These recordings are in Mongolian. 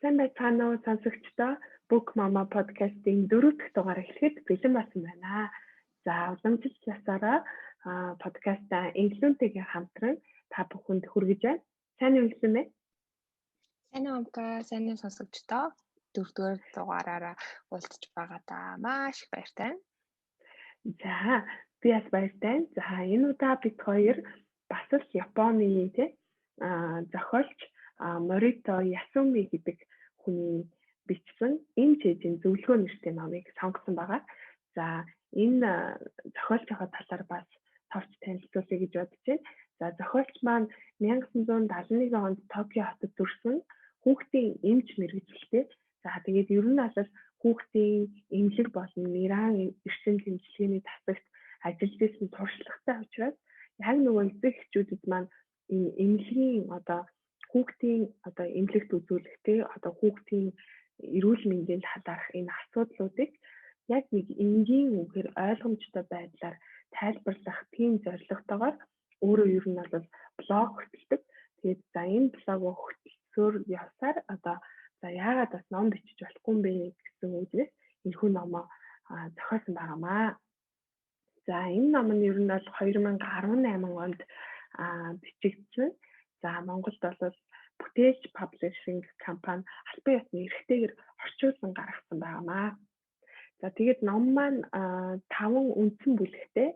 Сайн байцгаана уу сонсогчдоо Book Mama podcast-ийн 4 дахь дугаар эхлэхэд бэлэн болсон байна. За уламжлалт ясаараа подкаст-а инглүнтэйгээ хамтран та бүхэнд хүргэж байна. Сайн уу инглүн ээ? Сайн уу амка, сайн уу сонсогчдоо 4-р дугаараараа уулзч байгаадаа маш их баяртай. За би бас баяртай. За энэ удаа бид хоёр бас л Японы зохиолч Морито Ясуми гэдэг хүний бичсэн энэ чэжийн зөвлөгөө нэртэй номыг сонгосон байгаа. За энэ зохиолчийнхаа талаар бас товч танилцуулъя гэж бодож байна. За зохиолч маань 1971 онд Токио хотод төрсөн хүүхдийн эмч мэргэжилтэй. За тэгээд ер нь бол хүүхдийн эмнэлэг болон нэран эрчим тэмцлэгээний тасагт ажиллаж байсан туршлагатай учраас яг нөгөө эцэг эхчүүдэд маань энэ эмнэлгийн хүүхдийн эмнэлэгт үзүүлэхтэй хүүхдийн эрүүл мэндийн талаарх энэ асуудлуудыг яг нэг энгийн үгээр ойлгомжтой байдлаар тайлбарлах тийм зорилготойгоор өөрөө ер нь бол блог хөтэлдэг. Тэгээд за энэ блог хөтлсөөр явсаар за яагаад бас ном бичиж болохгүй юм бэ гэсэн үгнээс энэхүү номоо зохиосон байгаамаа. За энэ ном нь ер нь бол 2018 онд бичигдсэн. За Монголд бол бүтээлч паблишинг компани албан ёсны эрхтэйгээр орчуулсан гаргасан байгаамаа. За тэгээд ном маань 5 үндсэн бүлэгтэй.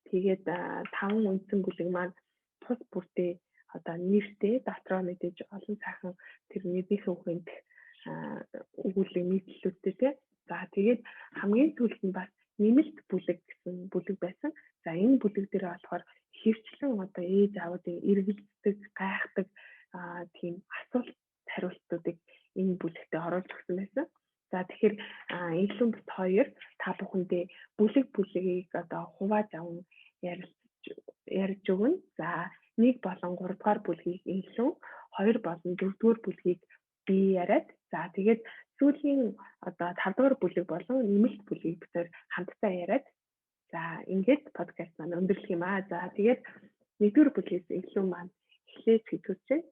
Тэгээд 5 үндсэн бүлэг маань тус бүртээ нэртэй дотроо мэдээж олон сайхан тэр нэрийнхээ үгэнд өгүүлэг нийтлэлүүдтэй тийм. За тэгээд хамгийн түрүүлд нь бас нэмэлт бүлэг гэсэн бүлэг байсан. За энэ бүлэг дээр болохоор хөвчлэн ээж аавуудын эргэлздэг, гайхдаг тийм асуулт хариултуудыг энэ бүлэгтээ оруулж өгсөн байсан. За тэгэхээр инглүн бит 2 та бүхэндээ бүлэг бүлгийг хувааж аван ярьж өгнө. За 1 болон 3 дугаар бүлгийг инглүн, 2 болон 4 дугаар бүлгийг би яриад. За тэгээд сүүлийн 5 дугаар бүлэг болон нэмэлт бүлгийг бид хамтдаа яриад. За ингээд подкаст маань өндөрлөх юм аа. За тэгээд 1 дугаар бүлгээс инглүн маань эхлээд хэлж байна.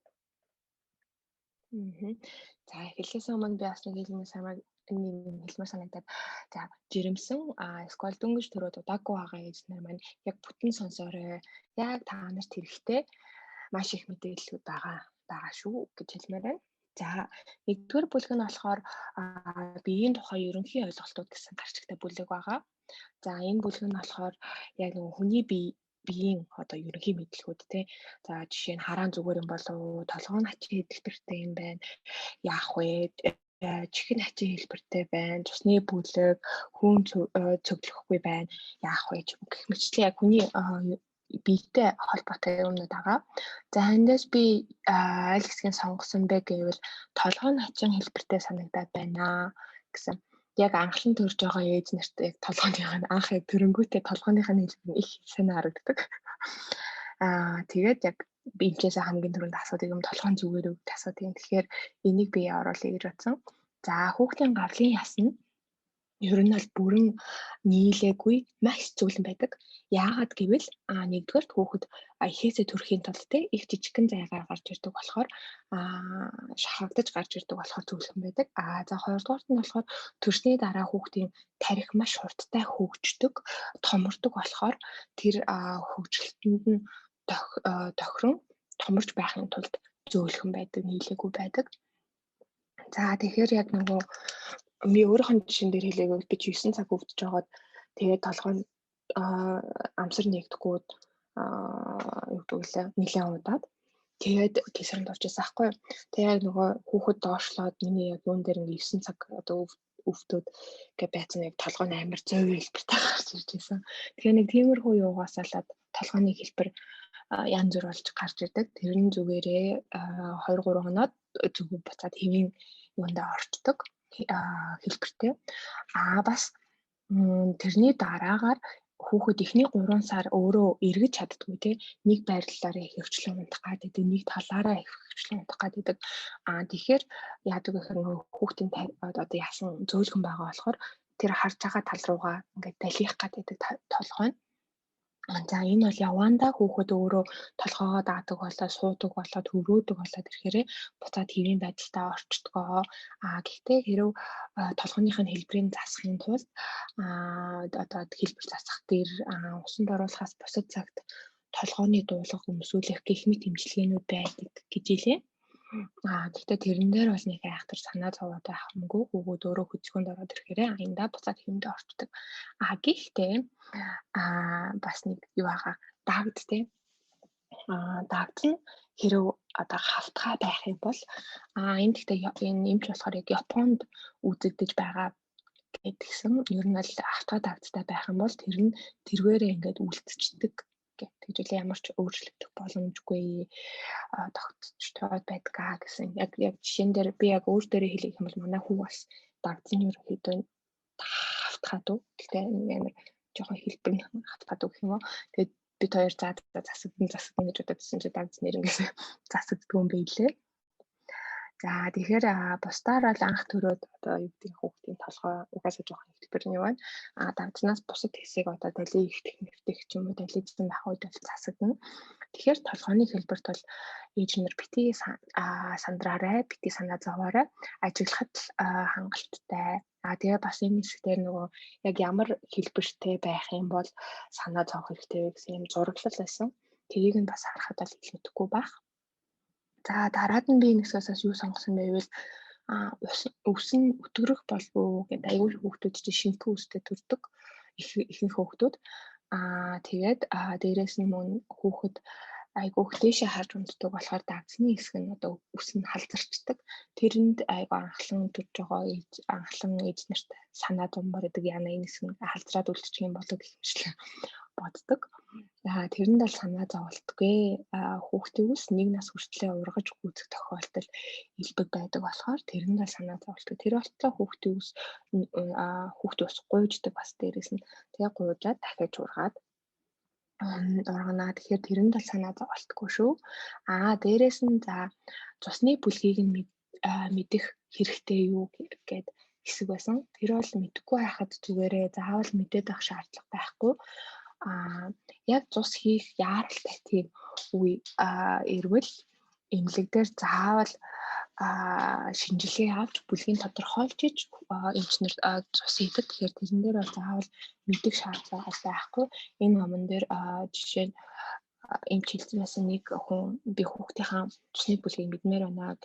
За эхлээс өмнө би бас нэг хэлмээр санагдаад за жирэмсэн сквал дөнгөж төрөөд удаагүй байгаа эзнэр маань яг бүтэн сонсоорой. Яг та нарт хэрэгтэй маш их мэдээлэлүүд байгаа шүү гэж хэлмээр байна. За 1-р бүлэг нь болохоор биеийн тухай ерөнхий ойлголтууд гэсэн гарчигтай бүлэг байгаа. За энэ бүлэг нь болохоор яг нэг хүний биеийн ерөнхий мэдлэгүүд тий. За жишээ нь хараан зүгээр юм болов, толгойн хачин хэлбэртэй юм байна. Яах вэ? Чихэн хачин хэлбэртэй байна. Цусны бүлэг, хүүн цөглөхгүй байна. Яах вэ гэх мэтчлэн яг хүний биетэй холбоотой юмнууд байгаа. За эндээс би аль хэсгийг сонгосон бэ гэвэл толгойн хачин хэлбэртэй санагдаад байна гэсэн. Яг анхлан төрж байгаа ээж нарт яг толгойных нь анх яг төрөнгүүтээ толгойных нь хэлбэр нь их санаа харагддаг. Тэгээд яг би энэчээс хамгийн түрүүнд асуудаг юм толгойн зүгээр үг асуудаг юм. Тэгэхээр энийг би оруулъя гэж бодсон. За хүүхдийн гавлын ясна ер нь бол бүрэн нийлээгүй маш зөвлөн байдаг. Яагаад гэвэл 1-р хүүхэд ихээсээ төрөхийн тулд их жижигхэн зайгаар гарч ирдэг болохоор шахагдаж гарч ирдэг болохоор зөвлөн байдаг. За 2-дугаарт нь болохоор төрсний дараа хүүхдийн тарих маш хурдтай хөгждөг, томордог болохоор тэр хөгжилтөнд нь тохирон томорч байхын тулд зөөлхөн байдаг, нийлээгүй байдаг. За тэгэхээр яг нөгөө би өөрийнхөө жишээн дээр хэлээгүй би 9 цаг өвдөж байгаад тэгээд толгой нь амсар нэгдэхгүй нэлээд удаад тэгээд тесрэнд орчихсан аахгүй. Тэгээд нөгөө хүүхэд доошлоод миний яг юун дээр 9 цаг өвдөд гэж байцсан яг толгой нь амар зөв хэлбэртэй гарч ирж байсан. Тэгэхээр нэг тиймэрхүү юугаас болоод толгойн хэлбэр янз бүр болж гарч ирдэг. Тэрний зүгээрээ 2-3 хоноод зүг буцаад хэвийн юундаа орчдөг хэлбэртэй. Бас тэрний дараагаар хүүхэд эхний 3 сар өөрөө эргэж чаддгүй тий. Нэг байрлалаараа их хөвчлэн унтах гэдэг, нэг талаараа их хөвчлэн унтах гэдэг. Тэгэхээр яадаг гэхээр хүүхдийн яасан зөөлхөн байгаа болохоор тэр харж байгаа тал руугаа ингээд далих гэдэг толгой нь За энэ бол явандаа хүүхэд өөрөө толгоогоо даадаг болоод суудаг болоод хөврөөдөг болоод ирэхээр буцаад хэвийн байдалтай орчдгоо. Гэхдээ хэрэв толгойных нь хэлбэрийн засахын тулд одоо хэлбэр засах дээр усанд оруулахаас бусад цагт толгойн дуулах, өмсүүлэх гэх мэт эмчилгээнүүд байдаг гэж илээ. Гэхдээ тэрэн дээр бол нэг айхтар санаа зовоод байх юмгүй. Хүүхэд өөрөө хөдөлгөөнд ороод ирэхээр аяндаа буцаад хэвэндээ орчдөг. Гэхдээ бас нэг юу байгаа дагд те. Дагд нь хэрэв одоо хавтгай байх юм бол энэ гэхдээ энэ эмч болохоор яг Японд үзэгдэж байгаа гэдгсэн. Ер нь бол хавтгай дагдтай байх юм бол тэр нь тэрвэрээ ингээд үлдчихдэг гэж үлээ ямар ч өөрчлөгдөх боломжгүй тогтцоод байдаг гэсэн. Яг жишээн дээр би яг өөр дээрээ хэлэх юм бол манай хүү бас дагдсан ерөнхийдөө хавтгаад уу. Гэхдээ амар жоохон хэлбэр нь хатгаад өгөх юм уу. Тэгээд бид хоёр засагдсан гэж бододсон чи дагц нэр ингээс засагддаг юм байлээ. За тэгэхээр бусдаар бол анх төрөөд одоо юу гэдэг хүүхдийн толгой угаасаа жоохон хэлбэр нь юу байна. Дагцнаас бусад хэсэг одоо далий ихтэх нэвтэх ч юм уу далийдсан байх үед бол засагдана. Тэгэхээр толгойн хэлбэрт бол ээж нар бити сандраарай, бити санаа зовоорой, ажиглахад хангалттай. Тэгээ бас энэ хэсгээр нөгөө яг ямар хэлбэртэй байх юм бол санаа зовох хэрэгтэй вэ гэсэн юм зураглал байсан. Тэрийг нь бас харахад бол илүүдэхгүй байх. За дараад нь би энэ хэсгээс юу сонгосон байвал өвс нь өтгөрөх болов уу гэдэг аюул хүүхдүүд чинь шинхүү үстэй төрдөг ихэнх хүүхдүүд. Тэгээд дээрээс нь мөн хүүхэд айгуух дээшээ харж унтдаг болохоор дагцны хэсэг нь одоо өвс нь халзарчдаг. Тэрэнд айгуу анхлан төрж байгаа анхлан ээж нарт санаа зовмоор байдаг яна энэ хэсэг нь халзраад үлдчих юм болоо гэх мэтлээ боддог. Тэрэнд бол санаа зовлтгүй. Хүүхдийн ус нэг нас хүртлээр ургаж гүйцэх тохиолдол илбэг байдаг болохоор тэрэнд бол санаа зовлтгүй. Тэр болтлоо хүүхдийн ус гуйждаг бас дээрээс нь тэгээ гуйжаад дахиад ургаад урганаа. Тэгэхээр тэрэнд бол санаа зовлтгүй шүү. Дээрээс нь за цусны бүлгийг нь мэдэх хэрэгтэй юу гэдэг хэсэг байсан. Тэр бол мэдэхгүй байхад зүгээрээ заавал мэдээд авах шаардлага байхгүй. Яг цус хийх яаралтай тийм үе ирвэл эмнэлэг дээр заавал шинжилгээ авч бүлгийн тодорхойлж иж эмчнэр цус хийдэг. Тэгэхээр тэрэн дээр бол заавал мэдэх шаардлага байхгүй. Энэ номон дээр жишээ нь эмч хэлсэн байсан нэг хүн би хүүхдийнхаа цусны бүлгийг мэдмээр байна.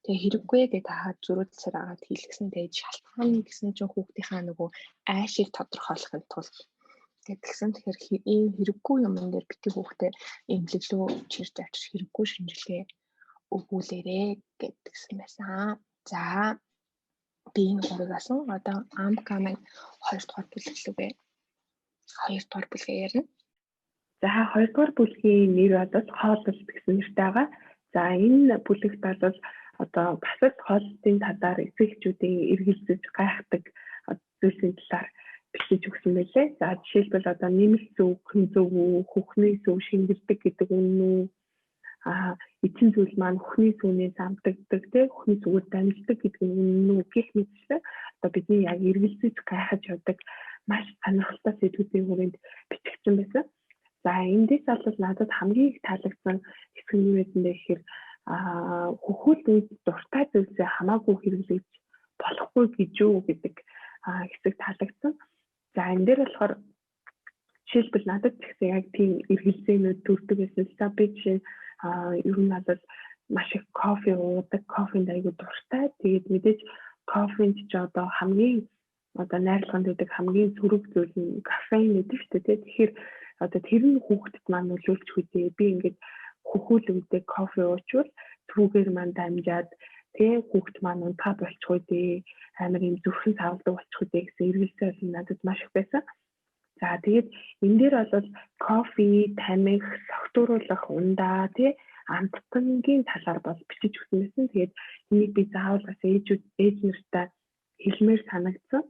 Тэгээ хэрэггүй гэдэг хаад зөрүүлсээр агаад хийлгсэн. Тэгээд шалтгаан гэсэн чинь хүүхдийнхаа нөгөө айшийг тодорхойлохын тулд гэдгсэн. Тэгэхээр ийм хэрэггүй юмн дээр бити хүүхдээ эмнэлэг рүү чирж авчиж хэрэггүй шинжилгээ өгүүлээрэ гэдгсэн байсан. За би энэ гурыг асан одоо амкамыг 2 дугаар бүлэглэв. 2 дугаар бүлгээ ярина. За 2 дугаар бүлгийн нэр бол хооллолт гэсэн нэртэй байгаа. За энэ бүлэгт бол одоо бусад хооллолтын талаар эцэгчүүдийн эргэлзэж гайхдаг зүйлсийн талаар бичиж өгсөн байлээ. За жишээлбэл одоо нэмэлт зөв, хүн зөв, хөхний зөв шингэлдэг гэдэг үнэн үү? Эцэн зүйл маань хөхний сүүнээс амтагддаг, хөхний зүгээр дамждаг гэдэг үнэн үү гэх мэтчлэн одоо бидний яг эргэлзэж гайхаж явдаг маш сонирхолтой сэдвүүдийн хүрээнд бичигдсэн байсан. За эндээс бол надад хамгийн их таалагдсан хэсэг нь юу байсан бэ гэхээр хөхүүл үед дуртай зүйлсээ хамаагүй хэрэглэж болохгүй гэж юу гэдэг хэсэг таалагдсан. За энэ дээр болохоор жишээлбэл надад ч гэсэн яг тийм эргэлзээнүүд төрдөг байсан. За би жишээ ер нь бол маш их кофе уудаг, кофенд аягүй дуртай. Тэгээд мэдээж кофенд ч одоо хамгийн одоо найрлаганд байдаг хамгийн сөрөг зүйл нь кофеин гэдэг шүү дээ. Тэгэхээр одоо тэр нь хүүхдэд маань нөлөөлч хүдээ. Би ингээд хөхүүл үедээ кофе уучвал түүгээр маань дамжаад хүүхд маань унтаа болчих үедээ амар юм зүрхэн савлдаг болчих үедээ гэсэн эргэлзээ надад маш их байсан. За тэгээд энэ дээр бол кофе, тамхи, согтууруулах ундаа амттангийн талаар бол бичиж өгсөн байсан. Тэгээд энийг би заавал бас ээж нартай хэлмээр санагдсан.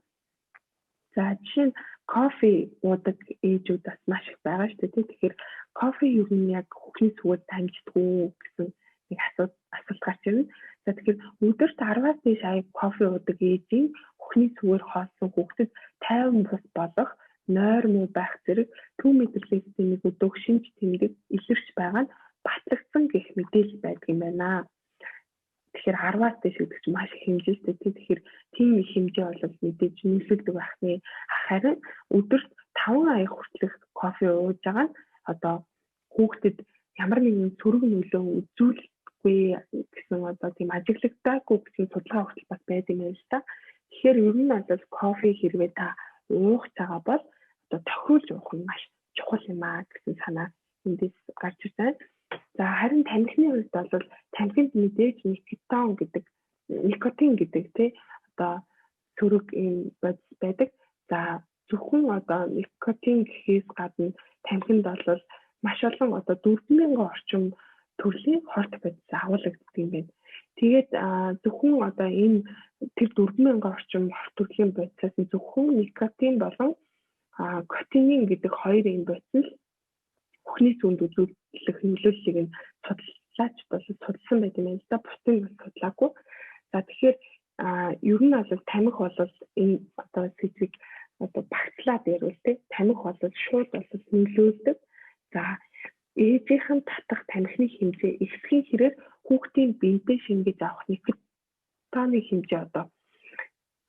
За жишээ нь кофе уудаг ээжүүд бас маш их байгаа шүү дээ. Тэгэхээр кофе юу нь яг хөхний сүгээр дамждаггүй гэсэн нэг асуулт гарч ирнэ. За тэгэхээр өдөрт 10-аас дээш кофе уудаг ээжийн хөхний сүгээр хоосон хүүхдэд 50 бус болох нойр муу байх зэрэг төв мэдрэлээ системийг өдөөх шинж тэмдэг илэрч байгаа нь батлагдсан гэх мэдээлэл байдаг юм байна. Тэгэхээр 10-аас дээш гэдэг чинь маш их хэмжээтэй. Тэгэхээр тийм их хэмжээ бол мэдээж нөлөөлдөг байх нэ. Харин өдөрт 5 аяг хүртэлх кофе ууж байгаа нь одоо хүүхдэд ямар нэгэн сөрөг нөлөө үзүүлэхгүй гэсэн одоо тийм ажиглагдаагүй гэсэн судалгаа хүртэл бас байдаг юм байна л та. Тэгэхээр ер нь бол кофе хэрвээ та уух цагаа бол одоо тохируулж уух нь маш чухал юм аа гэсэн санаа эндээс гарч ирж байна. За харин тамхины хувьд бол тамхинд мэдээж никотин гэдэг тий одоо сөрөг юм байдаг. За зөвхөн одоо никотин гэхээс гадна тамхинд бол маш олон одоо 4,000 орчим төрлийн хорт бодис агуулдаг юм байна. Тэгээд зөвхөн одоо энэ тэр 4,000 орчим хорт төрлийн бодисаас зөвхөн никотин болон котинин гэдэг хоёр юм бодис нь бүхний сүнд үзүүлэх нөлөөллийг нь судалж судалсан байт юм байна л да. Бусдыг нь судлаагүй. За тэгэхээр ер нь бол тамхи бол энэ одоо сэдвийг одоо багтлаад ярил тэ. Тамхи бол шууд нөлөөлдөг. За ээжийнхэн татах тамхины хэмжээ ихсхийн хэрээр хүүхдийн биедээ шингээж авах никотины хэмжээ одоо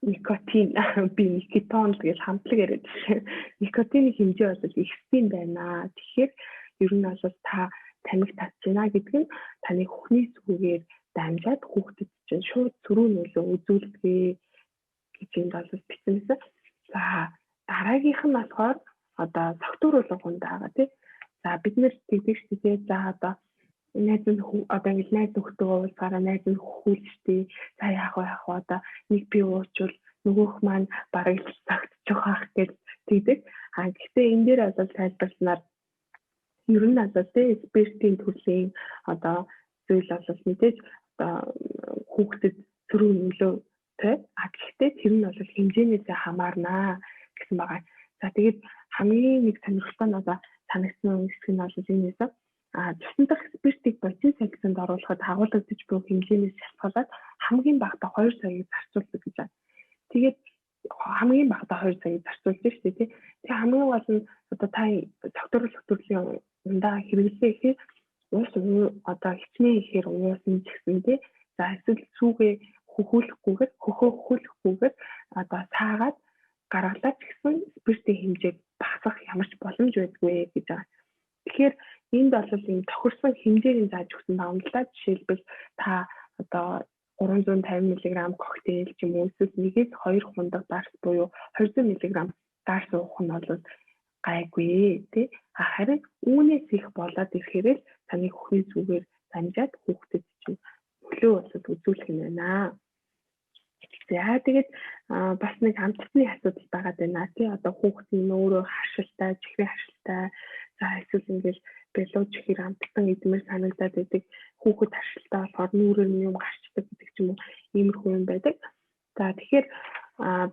никотин никотон гэж хамтлаг яриад байна. Никотины хэмжээ бол ихссэн байна. Тэгэхээр ер нь бол та тамхи татж байна гэдэг нь таны хүүхний сүгээр дамжаад хүүхдэд чинь шууд сөрөг нөлөө үзүүлдэг гэж энд бол бичсэн байсан. За дараагийнх нь болохоор одоо согтууруулах хүн байгаа тийм. За бид нэр тэгдэг шүү дээ. За одоо найз нь одоо ингэ найз нөхдөд уулзаараа найз нь хөхүүлжтэй. За яах вэ одоо нэг би уучвал нөгөөх маань бараг цагтчих хаах гэж тэгдэг. Гэхдээ энэ дээр бол тайлбарласнаар ер нь бол спиртийн төрлийн одоо зүйл бол мэдээж одоо хүүхдэд сөрөг нөлөөтэй. Гэхдээ тэр нь бол хэмжээнээс хамаарнаа гэсэн байгаа. За тэгээд хамгийн нэг сонирхолтой надад санагдсан хэсэг нь бол энэ байсан. Цусан дахь спиртийг бодис сагсанд оруулахад хагуулгадж буй хэмжээнээс шалтгаалаад хамгийн багадаа 2 цагийг зарцуулдаг гэж байна. Тэгээд хамгийн багадаа 2 цагийг зарцуулж шүү дээ тий. Тэгээ хамгийн гол нь одоо та согтууруулах төрлийн ундаа хэрэглээ гэхээр уус одоо хичнээн ихээр уусан ч гэсэн тий. За эсвэл сүүгээ хөхөөхгүйгээр одоо цаагаад гаргалаад ч гэсэн спиртийн хэмжээг багасгах ямар ч боломж байдгүй гэж байгаа. Тэгэхээр энд бол ийм тохирсон хэмжээг зааж өгсөн таамаглаа. Жишээлбэл та одоо 350 мг коктейл ч юм уу эсвэл 1-2 хундаг дарс буюу 200 мг дарс уух нь бол гайгүй тий. Харин үүнээс их болоод ирэхээр л таны хүүхний зүгээр дамжаад хүүхдэд чинь нөлөө үзүүлэх юм байна. За тэгээд бас нэг амтны асуудал байгаа байна тий. Одоо хүүхдийн өөрөө харшилтай, чихрийн харшилтай, за эсвэл ингээл бэлуу чихэр амттан эдмэр санагдаад байдаг. Хүүхэд харшилтай болохоор нүрээр юм гарчдаг гэдэг ч юм уу иймэрхүү юм байдаг. За тэгэхээр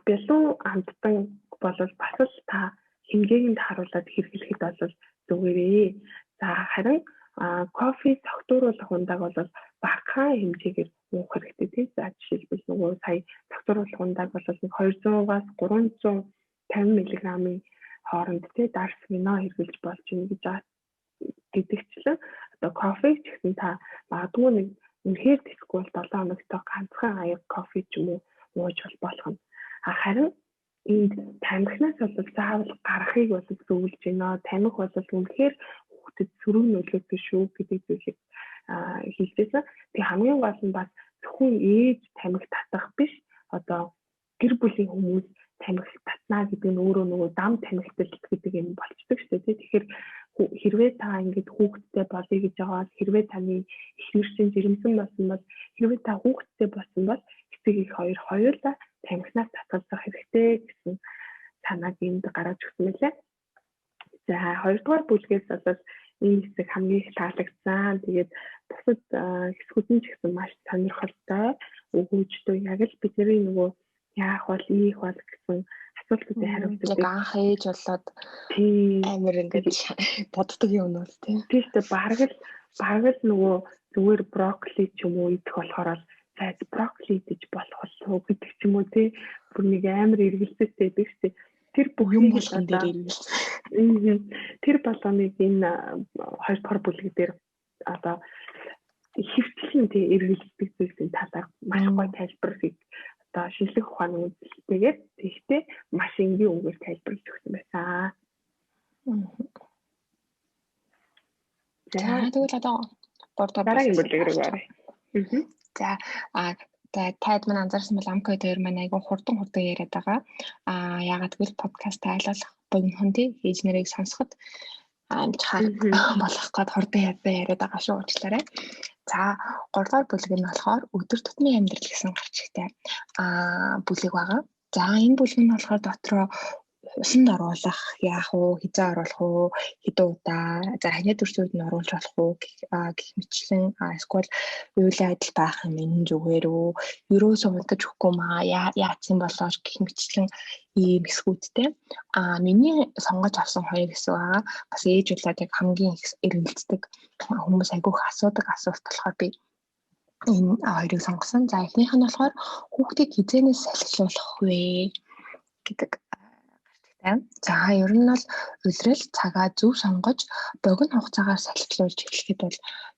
бэлуу амттан бол бас л та хэмжээнд харуулад хэрэглэхэд бол зүгээрээ. За харин кофе согтууруулах ундаг бол багахан хэмжээгээр уух хэрэгтэй тийм. За жишээлбэл нөгөө сая согтууруулах ундаг бол 200-аас 350 мг-ийн хооронд тийм дарс вино хэрэглэж болж байна гэж гэдэгчлэн одоо кофе ч гэсэн та магадгүй нэг үнэхээр тэсгүй бол 7 хоногтой ганцхан аяг кофе ч юм уу ууж болох нь. Харин энд тамхинаас бол заавал гарахыг бол зөвлөж байна. Тамхи бол үнэхээр хүүхдэд сөрөг нөлөөтэй шүү гэдэг зүйлийг хэлжсэн. Тэг хамгийн гол нь бас зөвхөн ээж тамхи татах биш. Одоо гэр бүлийн хүмүүс тамхи татнаа гэдэг нь өөрөө нөгөө дам тамхитай гэдэг юм болчдөг шүү дээ. Тэгэхээр хэрвээ та ингэж хүүхэдтэй болъё гэж байгаа бол хэрвээ таны эхнэр чинь жирэмсэн болсон бол хэрвээ та хүүхэдтэй болсон бол эцэг их хоёулаа тамхинаас татгалзах хэрэгтэй гэсэн санааг энд гаргаж өгсөн мэлээ. За хоёрдугаар бүлгээс бол энэ хэсэг хамгийн их таалагдсан. Тэгээд бусад хэсгүүд нь ч гэсэн маш сонирхолтой өгөөжтэй. Яг л бидний нөгөө яах бол ийх бол гэсэн асуултуудын хариултыг яг анх ээж болоод амар ингээд боддог юм бол тийм. Тиймээ бараг л нөгөө зүгээр брокколи ч юм уу идэх болохоор зайд брокколи идэж болох болов гэдэг ч юм уу тий. Бүр нэг амар эргэлзээтэй биш тий. тэр бүх юм юм болгон дээр ирнэ. Тэр болгоныг энэ 2 дугаар бүлэг дээр одоо хөвчлэн тий эргэлздэг зүйлсийн талаар маш гоё тайлбарлыг одоо шинжлэх ухааны үзэлтэйгээр тэгтээ маш энгийн үгээр тайлбарлаж өгсөн байсан. За тэгвэл одоо 3 дугаар дараагийн бүлэг рүү оръё. За таад маань анзаарсан бол Амко дээр маань айгүй хурдан яриад байгаа. Ягаад гэвэл подкаст тайлбарлах богинохон тий хийж нэрийг сонсоход амжихаар болох гээд хурдан яриад байгаа шүү уучлаарай. За 3 дугаар бүлэг нь болохоор өдөр тутмын амьдрал гэсэн гарч ихтэй бүлэг байгаа. За энэ бүлэг нь болохоор дотроо усанд оруулах яах вэ, хизээ оруулах уу, хэдэн удаа, за ханиа төрсүүд нь оруулж болох уу гэх мэтчлэн эсвэл үеийн адил байх юм энэ зүгээр үү, ерөөсөө унтаж өгөхгүй маа яатсан болоо гэх мэтчлэн ийм хэсгүүдтэй. Миний сонгож авсан хоёр хэсэг байгаа. Бас ээж болоод яг хамгийн их эргэлздэг хүмүүс айгүйх асуудаг асуулт болохоор би энэ хоёрыг сонгосон. За эхнийх нь болохоор хүүхдийг хизээнээс салхилуулах вэ гэдэг. За ер нь бол улирал цагаа зөв сонгож богино хугацаагаар салхилуулж эхлэхэд бол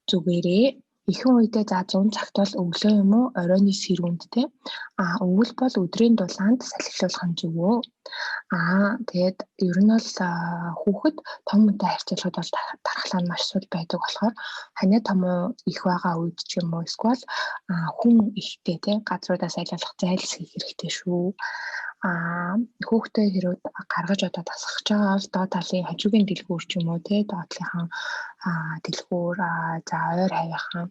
зүгээрээ. Ихэнх үедээ за 100 цагт бол өглөө юм уу оройны сэрүүнд те өвөл бол өдрийн дулаанд салхилуулах нь зөвөө. Тэгээд ер нь бол хүүхэд том хүнтэй харьцуулахад бол дархлаа нь маш сул байдаг болохоор ханиа том их байгаа үед ч юм уу эсвэл хүн ихтэй те газруудаа салхилуулах зайлс хийх хэрэгтэй шүү. Хүүхдээ хэрэг гаргаж одоо тасгах байгаа бол доод талын хажуугийн дэлгүүр ч юм уу те доотлынхан дэлгүүр за ойр хавийнхаа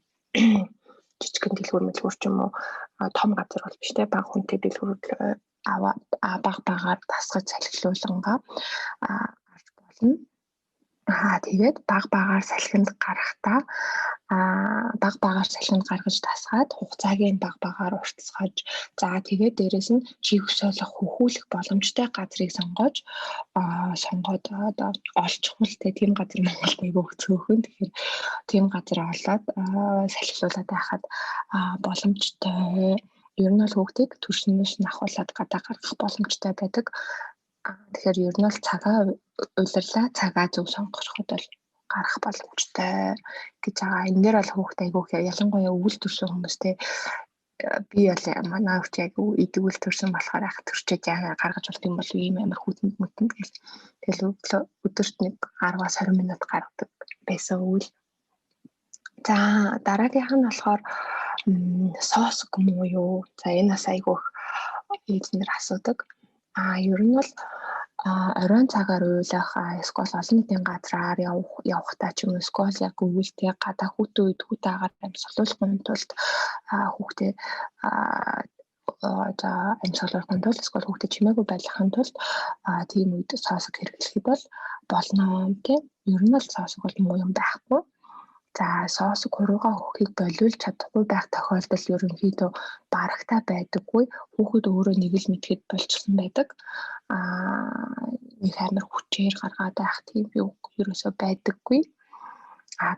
жижигэн дэлгүүр мэлгүүр ч юм уу том газар бол биш те бага хүнтэй дэлгүүрүүд бага багаар тасгаж салхилуулангаа гарч болно. Тэгээд бага багаар салхинд гарахдаа бага багаар салхинд гаргаж тасгаад хугацааг нь бага багаар уртасгаж за тэгээд дээрэс нь чих солих хөхүүлэх боломжтой газрыг сонгоод одоо олчихвол тийм газар Монголд айгүй цөөхөн. Тэгэхээр тийм газар олоод салхилуулаад байхад боломжтой. Ер нь бол хүүхдийг төрснөөс нь ахуулаад гадаа гаргах боломжтой байдаг. Тэгэхээр ер нь бол цагаа улирлаа цагаа зөв сонгоход бол гарах боломжтой гэж байгаа. Энэ дээр бол хүүхдээ айгүйх ялангуяа өвөл төрсөн хүмүүстэй би бол манай хүүхд яг идэвхэл төрсөн болохоор ах төрчөөд гаргаж болт юм бол ийм амар хүүтэнд мөтөнд гэл тэгэл өдөрт нэг 10-аас 20 минут гаргадаг байсан үйл. За дараагийнх нь болохоор соос гүм үү юу? За энэ бас айгүйх эзнэр асуудаг. Ер нь бол оройн цагаар уйлах эсвэл олон нийтийн газраар явахдаа ч юм уу эсвэл яг өвөлтэй гадаа хүүтэй үед хүүтэй агаар амьсгалуулахын тулд хүүхдээ за амьсгалуулахын тулд эсвэл хүүхдээ чимээгүй байлгахын тулд тийм үед соосог хэрэглэхэд бол болно тийм. Ер нь бол соосог бол муу юм байхгүй. За соосог хуруугаа хөхийг болиулж чадахгүй байх тохиолдол ерөнхийдөө барагтай байдаггүй. Хүүхэд өөрөө нэг л мэдхэд болчихсон байдаг. Нэг амар хүчээр гаргаад байх тийм юу ерөөсөө байдаггүй.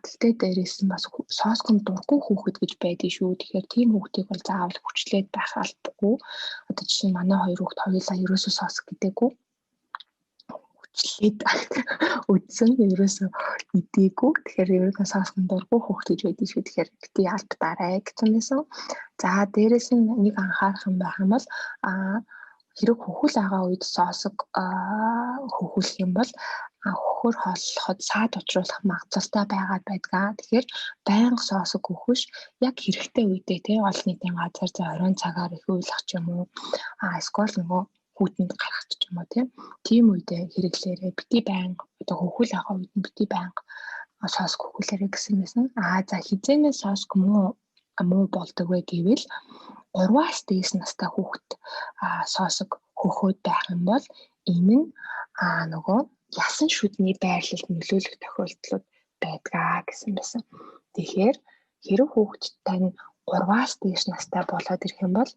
Тэгтээ дээрээс нь бас соосгон дургүй хүүхэд гэж байдаг шүү. Тэгэхээр тийм хүүхдийг бол заавал хүчлээд байх албагүй. Одоо жишээ нь манай хоёр хүүхэд хоёулаа ерөөсөө соосг гэдэггүй. Хүчлээд үдсэн ерөөсөө идээгүй. Тэгэхээр ерөөсөө соосгон дургүй хүүхэд гэж байдаг шүү. Тэгэхээр бити албатаарай гэсэн байсан. За дээрээс нь нэг анхаарах юм байх юм бол хэрэг хөхөл байгаа үед соосог хөхүүлэх юм бол хөхөр хооллоход саад учруулах магадлалтай байгаад байдгаа. Тэгэхээр байнга соосог хөхөш яг хэрэгтэй үедээ тий олон нийтийн газар за оройн цагаар их уйлах ч юм уу эсвэл нөгөө хүүтэнд гарах ч юм уу тийм үедээ хэрэглээрээ бити байнга одоо хөхөл байгаа үед нь бити байнга соосог хөхүүлээрэй гэсэн байсан. За хизээнээс соосог муу болдог вэ гэвэл 3-аас дээш настай хүүхэд соосог хөхөөд байх юм бол энэ нь нөгөө ясан шүдний байрлалд нөлөөлөх тохиолдлууд байдгаа гэсэн байсан. Тэгэхээр хэрэв хүүхэд тань 3-аас дээш настай болоод ирэх юм бол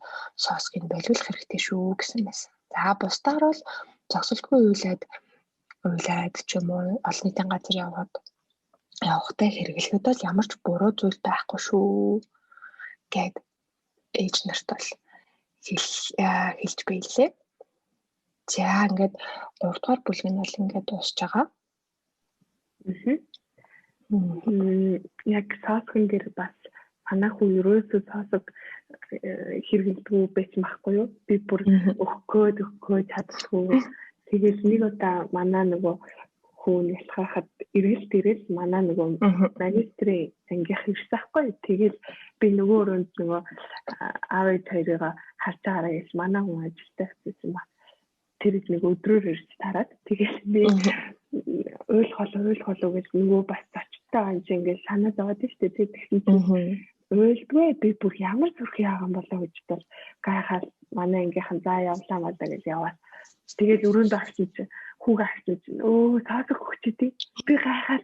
соосгийг болиулах хэрэгтэй шүү гэсэн байсан. За бусдаар бол зогсолтгүй уйлаад ч юм уу олон нийтийн газар явахтай хэрэглэхэд бол ямар ч буруу зүйл байхгүй шүү гэд ээж нарт бол хэлж биелээ. За ингээд 3 дугаар бүлэг нь бол ингээд дуусж байгаа. Яг соосгон дээр бас манай хүү ерөөсөө соосог хэрэглэдэггүй байсан байхгүй юу? Би бүр өгөхөө чаддаггүй. Тэгээд нэг удаа манай нөгөө хүн ялхахад эргэлт манай нөгөө магистрийн ангийнх ирсэн байхгүй. Тэгээд би нөгөө өрөөнд нөгөө аав хоёроо харж байгаараа гэж манай хүн ажилтаа хэвчээсэн ба. Тэр нэг өдрөөр ирж тараад тэгээд би ойлгол гэж нөгөө бас зочтой анч ингээд санаад байгаа шүү дээ. Тэгсэн чинь ойлдгүй би бүр ямар зүрх яаган болоо гэж бол гайхаад манай ангийнхан заа явлаа мадаа гэж яваад тэгээд өрөөнд авчихсан чинь хүүгээ авчихсан чинь цаасах хөгчдөө би гайхаад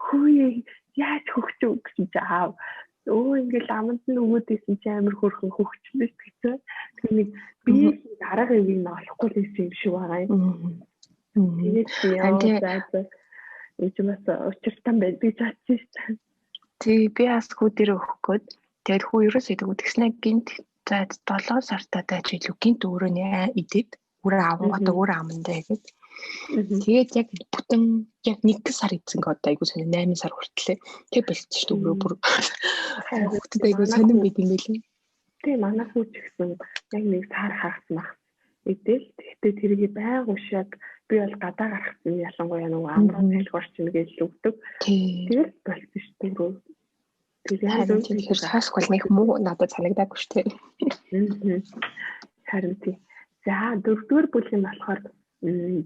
хөөе яаж хөгчөө гэсэн чи аав ингээд аманд нь өгөөдсэн чи амар хөрхөн хөгчлээ гэсэн. Тэгэхээр нэг би арга ивийг олохгүй л байсан юм шиг байгаа юм. Тэгээд энэ бас учиртай байдаг гэж бодсон шүү дээ. Тий би бас хүү дээр өгөх гээд тэгээд хүү ерөөсөө идэв тэгснэ гинт 7 сартаа дайч илүү гинт өөрөө нэ идэв өөрөө авангууд өөрөө амандаа гэдэг. Тэгээд яг бүтэн яг 1 сар идсэн гээд айгуу сони 8 сар хүртлээ. Тэг болчих шүү өөрөө бүр хүүхдэд айгуу сонирн байд юм билээ. Тэг манай хүү ч гэсэн яг 1 сар хагацсан баг. Идэл тэгтээ тэрийг байг ушаад би бол гадаа гарахсан ялангуяа нөгөө амраа тайлх орчин гэж л өгдөг. Тэгэл болчих шүү дээ. Тэгэхээр соосгүй бол нэг муу надад санагдаагүй шүү дээ. Харин тий. За 4-р бүлэг нь болохоор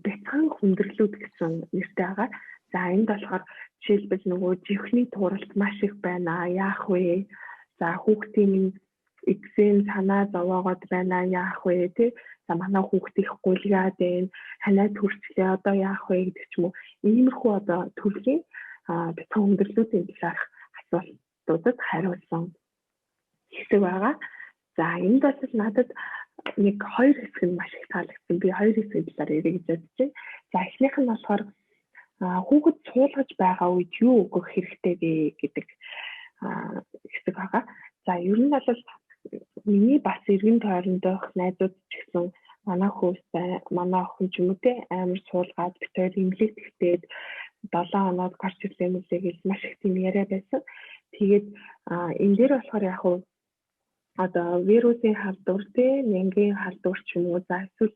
бяцхан хүндрэлүүд гэсэн нэртэй байгаа. За энд болохоор жишээлбэл нөгөө живхний тууралт маш их байна. Яах вэ? За хүүхдийн экзем санаа зовоогоод байна. Яах вэ? Тий. За манай хүүхд их гулгаад байна. Ханаа төрчлээ одоо яах вэ гэдэг ч юм уу. Иймэрхүү одоо төрлийн бяцхан хүндрэлүүдийн талаарх асуултуудад хариулсан хэсэг байгаа. За энд бол надад нэг 2 хэсэг нь маш их таалагдсан. Би 2 хэсгийн талаар ярих гэж бодож байна. За эхнийх нь болохоор хүүхэд суулгаж байгаа үед юу өгөх хэрэгтэй вэ гэдэг хэсэг байгаа. За ер нь бол миний бас эргэн тойрондох найзууд ч гэсэн манай хүүстэй манай охин ч юм уу те амар суулгаад битээр имлэг тэгтээд 7 хоноод гарч ирлээ мөлий гэж маш их тийм яриа байсан. Тэгээд энэ дээр болохоор яг хуу одоо вирусын халдвар те нянгийн халдвар ч юм уу за эсвэл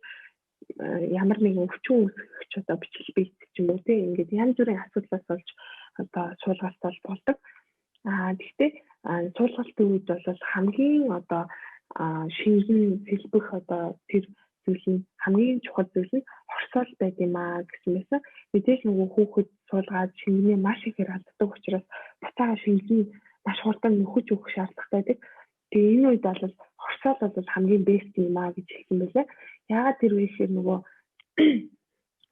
ямар нэгэн өвчин үүсгэж одоо бичлэл бийцэх ч юм уу те ингээд янз бүрийн асуудлаас болж одоо суулгаалт болдог. Гэхдээ суулгалтын үед бол хамгийн одоо шинжэн сэлбэх одоо тэр зүйл нь хамгийн чухал зүйл нь хорсоол байд юм аа гэсэн байсан. Мэдээж нөгөө хүүхэд суулгаад шингэнээ маш ихээр алддаг учраас буцаага шингэн маш хурдан нөхөж өгөх шаардлагатай байдаг. Тэгээ энэ үед бол хорсоол бол хамгийн бэст юм аа гэж хэлсэн байлаа. Яагаад тэр үеэр нөгөө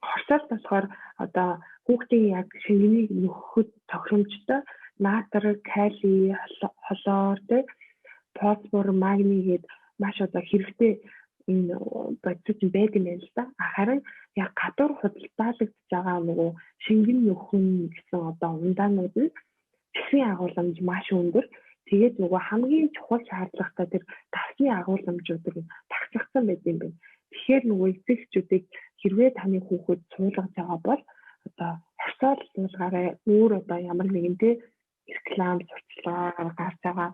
хорсоол болохоор одоо хүүхдийн яг шингэнийг нөхөхөд тохиромжтой натр, кали, холоор, фосфор, магний гээд маш одоо хэрэгтэй энэ бодис байд юм байна л да. Харин яг гадуур худалдаалагдж байгаа нөгөө шингэн нөхөн гэсэн одоо ундаанууд нь цэсийн агуулмж маш өндөр. Тэгээд нөгөө хамгийн чухал шаардлагатай тэр давсны агуулмжуудыг тагцсан байд юм байна. Тэгэхээр нөгөө эцэгчүүдийг хэрвээ таны хүүхэд суулгаж байгаа бол одоо хорсоол суулгаарай. Өөр одоо ямар нэгэн реклам сурталчилгаар гарч байгаа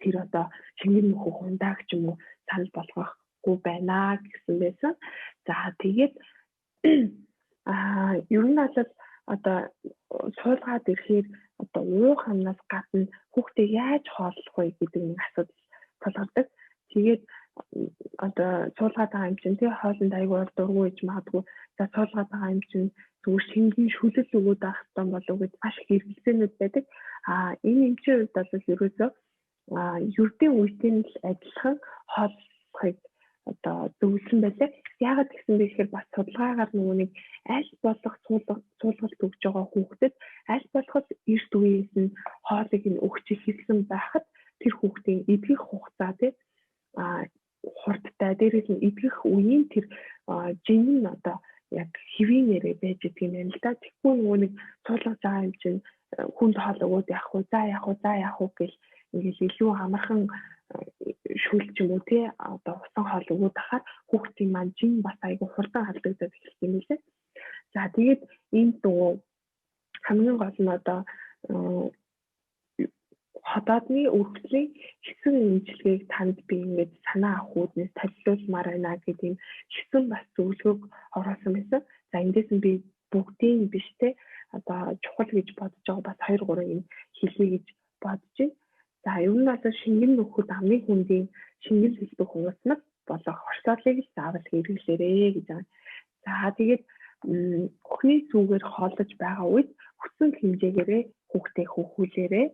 тэр одоо шингэн нөхөх ундааг ч юм уу санал болгохгүй байна гэсэн байсан. За тэгээд ер нь бол одоо суулгаад ирэхээр одоо уух хамнаас гадна хүүхдээ яаж хооллох вэ гэдэг нэг асуудал тулгардаг. Тэгээд одоо суулгаад байгаа юм чинь тий хоолнд аягүй дургүй гэж магадгүй. За суулгаад байгаа юм чинь зүгээр шингэн шүлэл өгөөд авах юм болов уу гэж маш их эргэлзээнүүд байдаг. Энэ эмчийн үед бол ерөөсөө ердийн үеийн л адилхан хооллохыг одоо зөвлөсөн байлаа. Яагаад гэсэн бэ гэхээр бас судалгаагаар нөгөө нэг аль болох суулгалт өгж байгаа хүүхдэд аль болох эрт үеэс нь хоолыг нь өгч ихсэн байхад тэр хүүхдийн эдгэх хугацаа тий хурдтай дээрээс нь эдгэх үеийн тэр жин нь одоо яг хэвийн нэрээ байж идэг юм байна л да. Тэгэхгүй нөгөө нэг суулгаж байгаа юм чинь хүнд хоол өгөөд явах уу, за явах уу гэл ингээл илүү амархан шүл ч юм уу тий одоо усан хоол өгөөд ахаар хүүхдийн маань жин бас айгүй хурдан халдагдаад эхэлх юм лээ. За тэгээд энд нөгөө хамгийн гол нь одоо хотоодны өргөслийн хэсэг имчилгээг танд би ингээд санаа авах үүднээс солиулмаар байна гэдэг юм хэсэг бас зөвлөгөөг оруулсан байсан. За эндээс нь би бүгдийн биш те одоо чухал гэж бодож байгаа бас 2 3 юм хэлье гэж бодож байна. За ер нь бол шингэн нөхөд амны хүндийн шингэн хэлбэг хуваснаг болох орчуулгыг л заавал хэрэглээрэй гэж байна. За тэгээд өхний зүгээр хооллож байгаа үед хүссэн хэмжээгээрээ хүүхдээ хөөхүүлээрэй.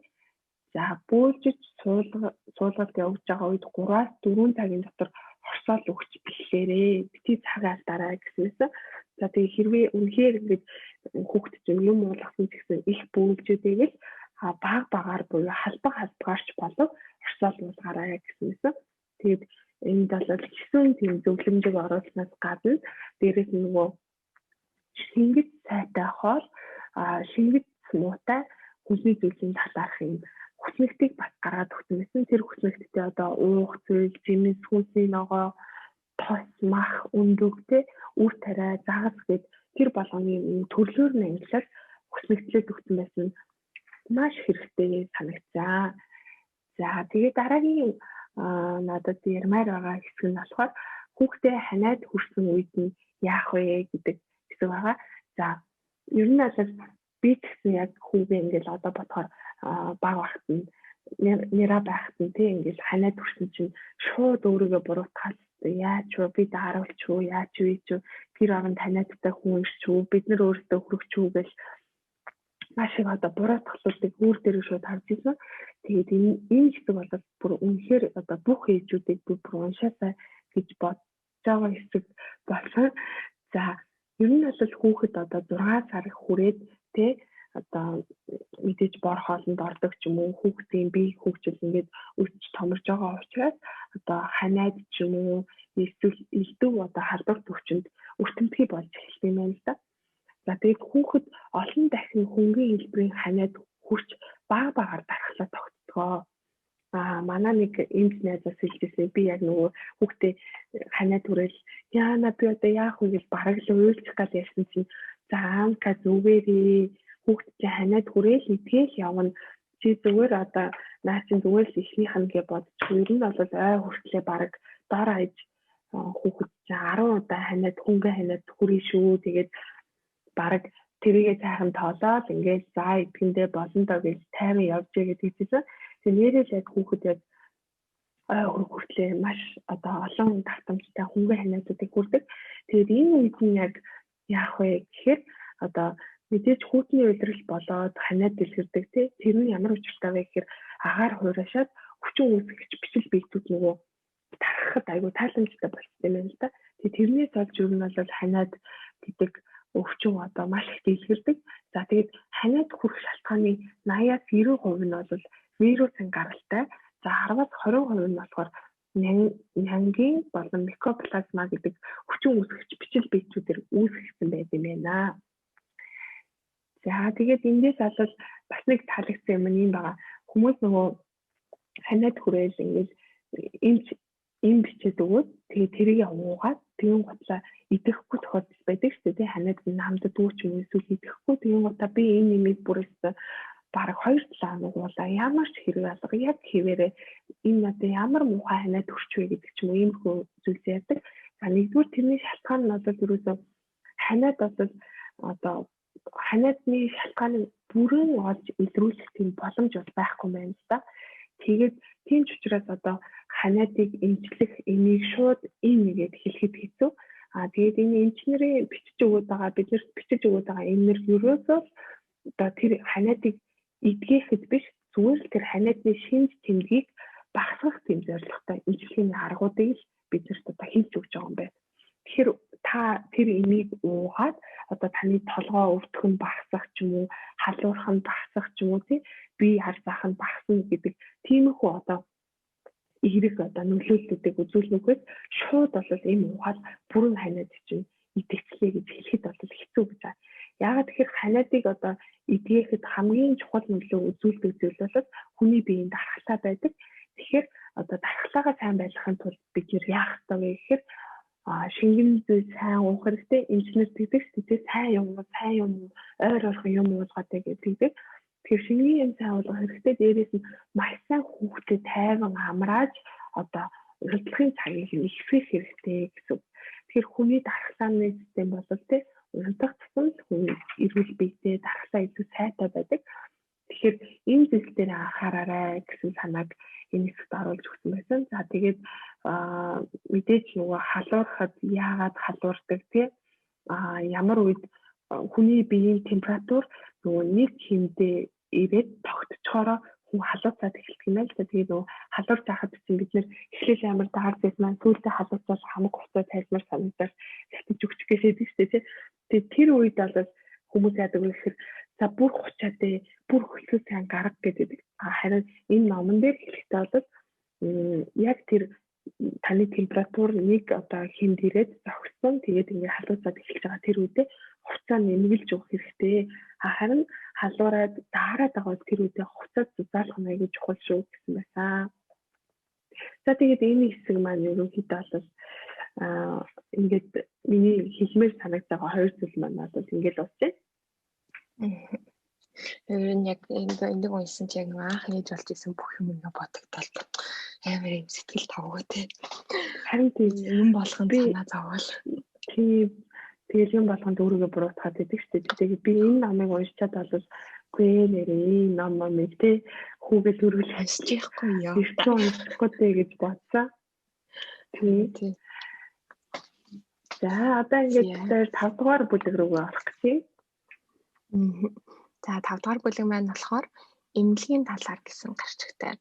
За бөөлжиж суулгалт явуулж байгаа үед 3-аас 4 цагийн дотор хорсоол өгч эхлээрэй. Бити цагаа алдараа гэснээс. За тэгээ хэрвээ үнэхээр ингэж хүүхдэд юм уулгасан гэсэн их бөөлжүүдийг л багаар буюу халбагаарч болов хорсоол уулгаарай гэснээс. Тэгээд энд бол хэсүүн тийм зөвлөмжийг оруулснаас гадна дээрээс нөгөө шингэц сайтай хоол шингэц муутай хүнсний зүйлийн талаарх юм хүснэгтийг бас гаргаад өгсөн байсан. Тэр хүснэгттэй одоо уух зүйл, жимс, хүнсний ногоо, тос, мах, өндөгтэй үр тариа, загас гэд тэр болгоны төрлөөр нь ангилал хүснэгтлээд өгсөн байсан маш хэрэгтэй санагцсан. За тэгээд дараагийн надад ярмаар байгаа хэсэг нь болохоор хүүхдээ ханаад хүрсэн үед нь яах вэ гэдэг хэсэг байгаа. За ер нь бол би гэсэн яг хүүгээ ингээл одоо бодохоор баг багт нь нэраа байхад нь тийм ингээл ханаад хүрсэн чинь шууд өөрийгөө буруутгал яаж вэ би дааруулч юу яаж вэ ч тэр оронд ханаадтай хүн ирч юу бид нар өөрсдөө хөрөгч юу гэж маш их одоо буруутгалуудыг өөр дээр шууд харж ирсэн. Тэгээд энэ хэсэг бол бүр үнэхээр одоо бүх ээжүүдийг бүр уншаасаа гэж бодож байгаа хэсэг болсон. За ер нь бол хүүхэд одоо 6 сар хүрээд тий одоо мэдээж бор хоолнд ордог ч юм уу хүүхдийн бие хөгжил ингээд өсч томорж байгаа учраас одоо ханаад ч юм уу эсвэл элдв одоо халдвар төвчөнд өртөмтгий болж эхэлсэн юм байна л да. За тэгээд хүүхэд олон дахин хөнгөн хэлбэрийн ханаад хүрч багаар дарахлаа тогтцгоо. Манай нэг эмч найзаас хэлжсэн би яг нөгөө хүүхдээ ханаад түрэл яана би одоо яах вэ гэж бараг л уйлчих гал ярьсан чинь за амка зүгээрээ хүүхд чи ханаад хүрээл идгээл явна. Чи зүгээр одоо наа чин зүгээр л ихнийх нь гэж бодчих. Ер нь бол ой хүртлээ бараг дор хаяж хүүхд чи 10 удаа ханаад хөнгө ханаад хүрээ шүү. Тэгээд бараг тэрийгээ цайхан тоолоод ингээд за идэхэндээ болно доо гэж тайван явж байгаа гэсэн. Тэгээ нэрэл яг хүүхэд яг хүртлээ маш одоо олон давтамжтай хөнгө ханаадуудыг хүрдэг. Тэгээд энэ үед нь яг яах вэ гэхээр одоо мэдээж хүүтний удирдал болоод ханаад дэлгэрдэг тий тэр нь ямар учиртай вэ гэхээр агаар хуурашаад хүчин үүсгэж бичил биетүүд нөгөө тархахад айгүй тааламжтай болчихсон юм байна л да. Тэгээ тэрнээс олж ер нь бол ханаад гэдэг өвчин одоо маш их дэлгэрдэг. За тэгээд ханаад хүрэх шалтгааны 80-аас 90% нь бол вирусын гаралтай. За 10-аас 20% нь болохоор нянгийн болон микоплазма гэдэг хүчин үүсгэж бичил биетүүдээр үүсгэсэн байт юм байна. За тэгээд эндээс бол бас нэг таалагдсан юм юм байгаа. Хүмүүс нөгөө ханаад хүрээл ингээд эм бичээд өгөөд тэгээд тэрийг уугаад тэгэн готлаа идэхгүй тохиолдол байдаг шүү дээ. Ханаад намдад дүүч юм эсвэл идэхгүй тэгэн готлаа би энэ нэмийг бүрээс бараг 2-7 хоног уулаа ямар ч хэрэг алга яг хэвээрээ энэ одоо ямар муухай ханаад хүрч вэ гэдэг ч юм уу иймэрхүү зүйлс ярьдаг. За нэгдүгээр тэрний шалтгаан нь бол ерөөсөө ханаад бол одоо ханаадны шалтгааны бүрэн олж илрүүлэх тийм боломж бол байхгүй байна л да. Тэгээд тийм ч учраас одоо ханаадыг эмчлэх энийг шууд эм нэгээд хэлэхэд хэцүү. Тэгээд энэ эмчнэрийн бичиж өгöd байгаа бид нар бичиж өгöd байгаа эмнэр ерөөсөө одоо тэр ханаадыг эдгээхэд биш зүгээр л тэр ханаадны шинж тэмдгийг багасгах тийм зорилготой эмчилгээний аргуудыг л бид нарт одоо хийж өгч байгаа юм байна. Тэгэхээр та тэр эмийг уугаад одоо таны толгой өвдөх нь багасах ч юм уу халуурах нь багасах ч юм уу тий бие харьцах нь багасна гэдэг тиймэрхүү одоо эерэг одоо нөлөөллүүдийг үзүүлнэгээс шууд бол эм уугаад бүрэн ханиад чинь идэвхлээ гэж хэлэхэд бол хэцүү гэж байна. Яагаад тэгэхээр ханиадыг одоо эдгээхэд хамгийн чухал нөлөө үзүүлдэг зүйл бол хүний биеийн дархлаа байдаг. Тэгэхээр одоо дархлаагаа сайн байлгахын тулд бид яах ёстой вэ гэхээр шингэн зүй сайн уух хэрэгтэй. Инженер гэдэг чинь сайн юм ойр орхон юм уулгадаг гэдэг. Тэгэхээр шингэн юм сайн уулгах хэрэгтэй. Дээрээс нь маш сайн хүүхдэд тайван амрааж одоо урилдахын цагийг ихсгэх хэрэгтэй гэсэн. Тэгэхээр хүний дархлааны систем бол урилдах тусам хүн эрүүл биетэй дархлаа илүү сайтай байдаг. Тэгэхээр энэ зүйл дээр анхаараарай гэсэн санааг энэ хэсэгт оруулж өгсөн байсан. За тэгээд мэдээж нөгөө халуурахад яагаад халуурдаг тий ямар үед хүний биеийн температур нөгөө нэг хэмдээ ирээд тогтцохороо хүн халууцаад эхэлдэг юм л та. Тэгээд нөгөө халуурч байхад чинь бид нэр эхлээл амар даар зэт маань сүүлдээ халууцаад хамаг хуцаа тайлмар санагдаж тэгтэж өгчих гээсэдэг шүү дээ. Тэгээд тэр үед бол хүмүүс яадаг вэ гэхээр за бүр хуцаад бүр хөлсөө сайн гарга гэдэг. Харин энэ номон дээр хэлэхдээ бол яг тэр таны температур нэг одоо хэмд ирээд зогссон. Тэгээд ингээ халууцаад эхэлж байгаа тэр үедээ хуцаа нэмгэлж өгөх хэрэгтэй. Харин халуураад даараад байгаа тэр үедээ хуцаа зузаалах нь аягүй чухал шүү гэсэн байсан. За тэгээд энэ хэсэг маань ерөнхийдөө бол ингээд миний хэлмээр санагдаж байгаа хоёр зүйл маань бол ингээд болчихсон. Яг энэ уншсан чи яг анх ээж болж исэн бүх юм ингээ бодогдол амар юм сэтгэл тавгаатай. Харин тийм юм болгон санаа зовоол. Тэгээд юм болгонд өөрийгөө буруутгаад идэг шүү дээ. Тэгээд би энэ номыг уншичаад бол үгүй нэрээ ном мэдээ хүүгээ төрүүл хашчихгүй яа. Ирсэн уншихгүй дээ гэж бодсон. Тийм. За одоо ингээд 5 дугаар бүлэг рүүгээ орох гэж байна. За 5 дугаар бүлэг маань болохоор эмнэлгийн талаар гэсэн гарчигтай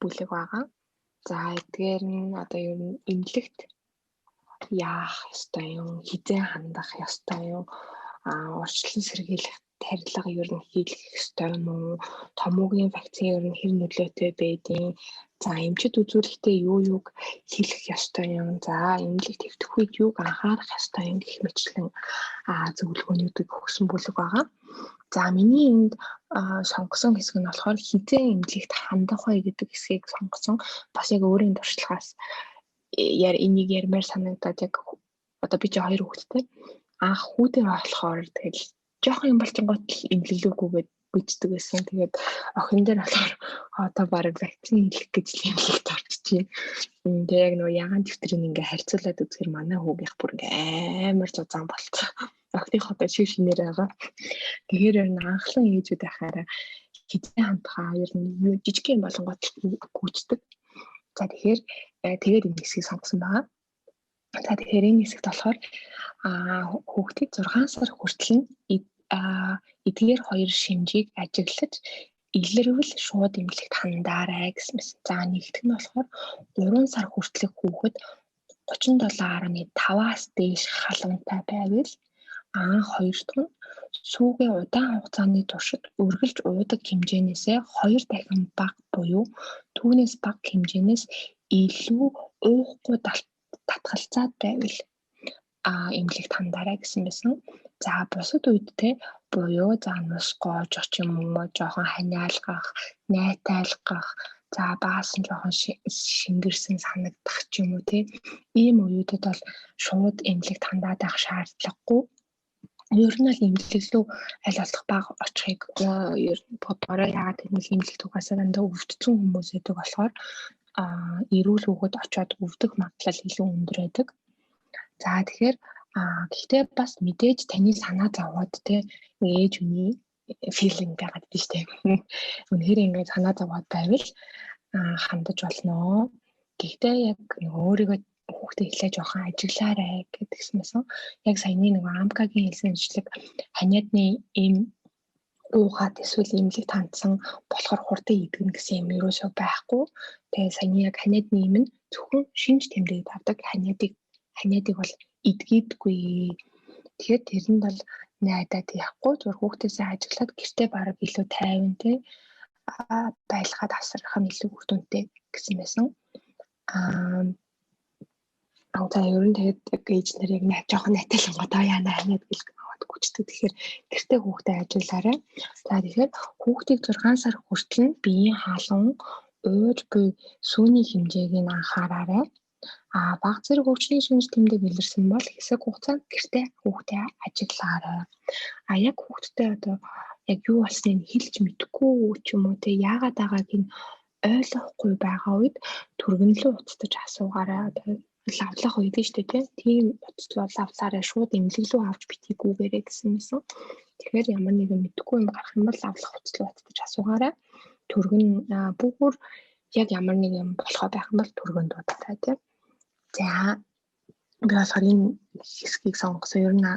бүлэг байгаа. За эдгээр нь одоо ер нь эмнэлэгт яах ёстой юм, хизээ хандах ёстой юм, урьдчилан сэргийлэх тарилга ер нь хийх ёстой юм уу, томоогийн вакцин ер нь хэр нөлөөтэй байдیں۔ За эмчит үзүүлэхдээ юуг хийх ёстой юм. За эмнэлэг твтэх үед юуг анхаарах ёстой юм гэх мэтлэн зөвлөгөөнүүдийг өгсөн бүлэг байгаа. За миний энд сонгосон хэсэг нь болохоор хизээ эмнэлэгт хандах вэ гэдэг хэсгийг сонгосон. Бас яг өөрийн туршлагаас энийг ярмаар санагдаад яг одоо би ч 2 хүүхэдтэй. Анх хүүдээ болохоор тэгэл жоохон юм болчихгоот эмнэлэггүйгээд бичдэг байсан. Тэгээд охин дээр болохоор одоо бараг вакцин хийх гэж эмнэлэгт орчихжээ. Тэгээд яг нөгөө ягаан дэвтрийг ингээ харьцуулаад үзэхээр манай хүүгийнх бүр ингээ амар зузаан болцсон. Охиных одоо шинээр байгаа. Тэгэхээр ер нь анхлан ээжүүд байхаараа хизээ хандхаа ер нь жижиг юм болонгот гүйцэдэг. За тэгэхээр тэгээд энэ хэсгийг сонгосон байгаа. За тэгэхээр энэ хэсэгт болохоор хүүхдийг 6 сар хүртэл нь эдгээр 2 шимжийг ажиглаж илэрвэл шууд эмнэлэгт хандаарай гэсэн мэт. За нэгдүгээр нь болохоор 3 сар хүртэлх хүүхэд 37.5-аас дээш халуунтай байвал хоёр дахь нь сүүгээ удаан хугацааны туршид үргэлж уудаг хэмжээнээсээ 2 дахин бага буюу түүнээс бага хэмжээнээс илүү уухгүй татгалзаад байвал эмнэлэгт хандаарай гэсэн байсан. За бусад үедтэй буюу за нус гоож оч юм уу, жоохон ханиалгах, найтайлгах, за баасан жоохон шингэрсэн санагдах ч юм уу тий. Ийм үеүүдэд бол шууд эмнэлэгт хандаад байх шаардлагагүй. Ер нь л эмнэлэг рүү аль болох бага очихыг ер нь бодорой. Яагаад гэвэл эмнэлэгт угаасаа дандаа өвдсөн хүмүүс байдаг болохоор эрүүл хүүхэд очиод өвдөх магадлал илүү өндөр байдаг. За тэгэхээр гэхдээ бас мэдээж таны санаа зовоод те ээж үний филинг байгаад биш те. Үнэхээр ингээд санаа зовоод байвал хандаж болно. Гэхдээ яг өөрийгөө хүүхдээ хэлээ жоохон ажиглаарай гэдгийгсэн. Яг саяны нэг амкагийн хэлсэн мэтлэг ханиадны им уугаад эсвэл эмнэлэгт хандсан болохоор хурдан идэгнэ гэсэн юм ерөөсөө байхгүй. Тэгээ саяны яг ханиадны им нь зөвхөн шинж тэмдэг тавдаг. Ханиадыг бол идгээдгүй. Тэгэхээр тэрэнд бол найдаад яахгүй зүгээр хүүхдээсээ ажиглаад гэртээ бараг илүү тайван те байлгаад асрах нь илүү үр дүнтэй гэсэн байсан. За ер нь тэгээд ээж нарыг нэг жоохон найтайлангууд яана ханиад гэлгээд гүчдэг. Тэгэхээр гэртээ хүүхдээ ажиглаарай. За тэгэхээр хүүхдийг 6 сар хүртэл нь биеийн халуун уур буй сүүний хэмжээг нь анхаараарай. Бага зэрэг өвчний шинж тэмдэг илэрсэн бол хэсэг хугацаанд гэртээ хүүхдээ ажиглаарай. Яг хүүхдтэй одоо яг юу болсныг хэлж мэдэхгүй ч юм уу те яагаад байгааг нь ойлгохгүй байгаа үед түргэнлэн уцтаж асуугаарай. Одоо лавлах үед нь шүү дээ тийм уцтал лавлаарай шууд эмнэлэг рүү авч битгийгүүгээрэй гэсэн юмсан. Тэгэхээр ямар нэгэн мэдэхгүй юм гарах юм бол лавлах уцтал уцтаж асуугаарай. Түргэн бүгд яг ямар нэг юм болохоо байх юм бол түргэн дуудаарай тийм. За би болохоор энэ хэсгийг сонгосон ер нь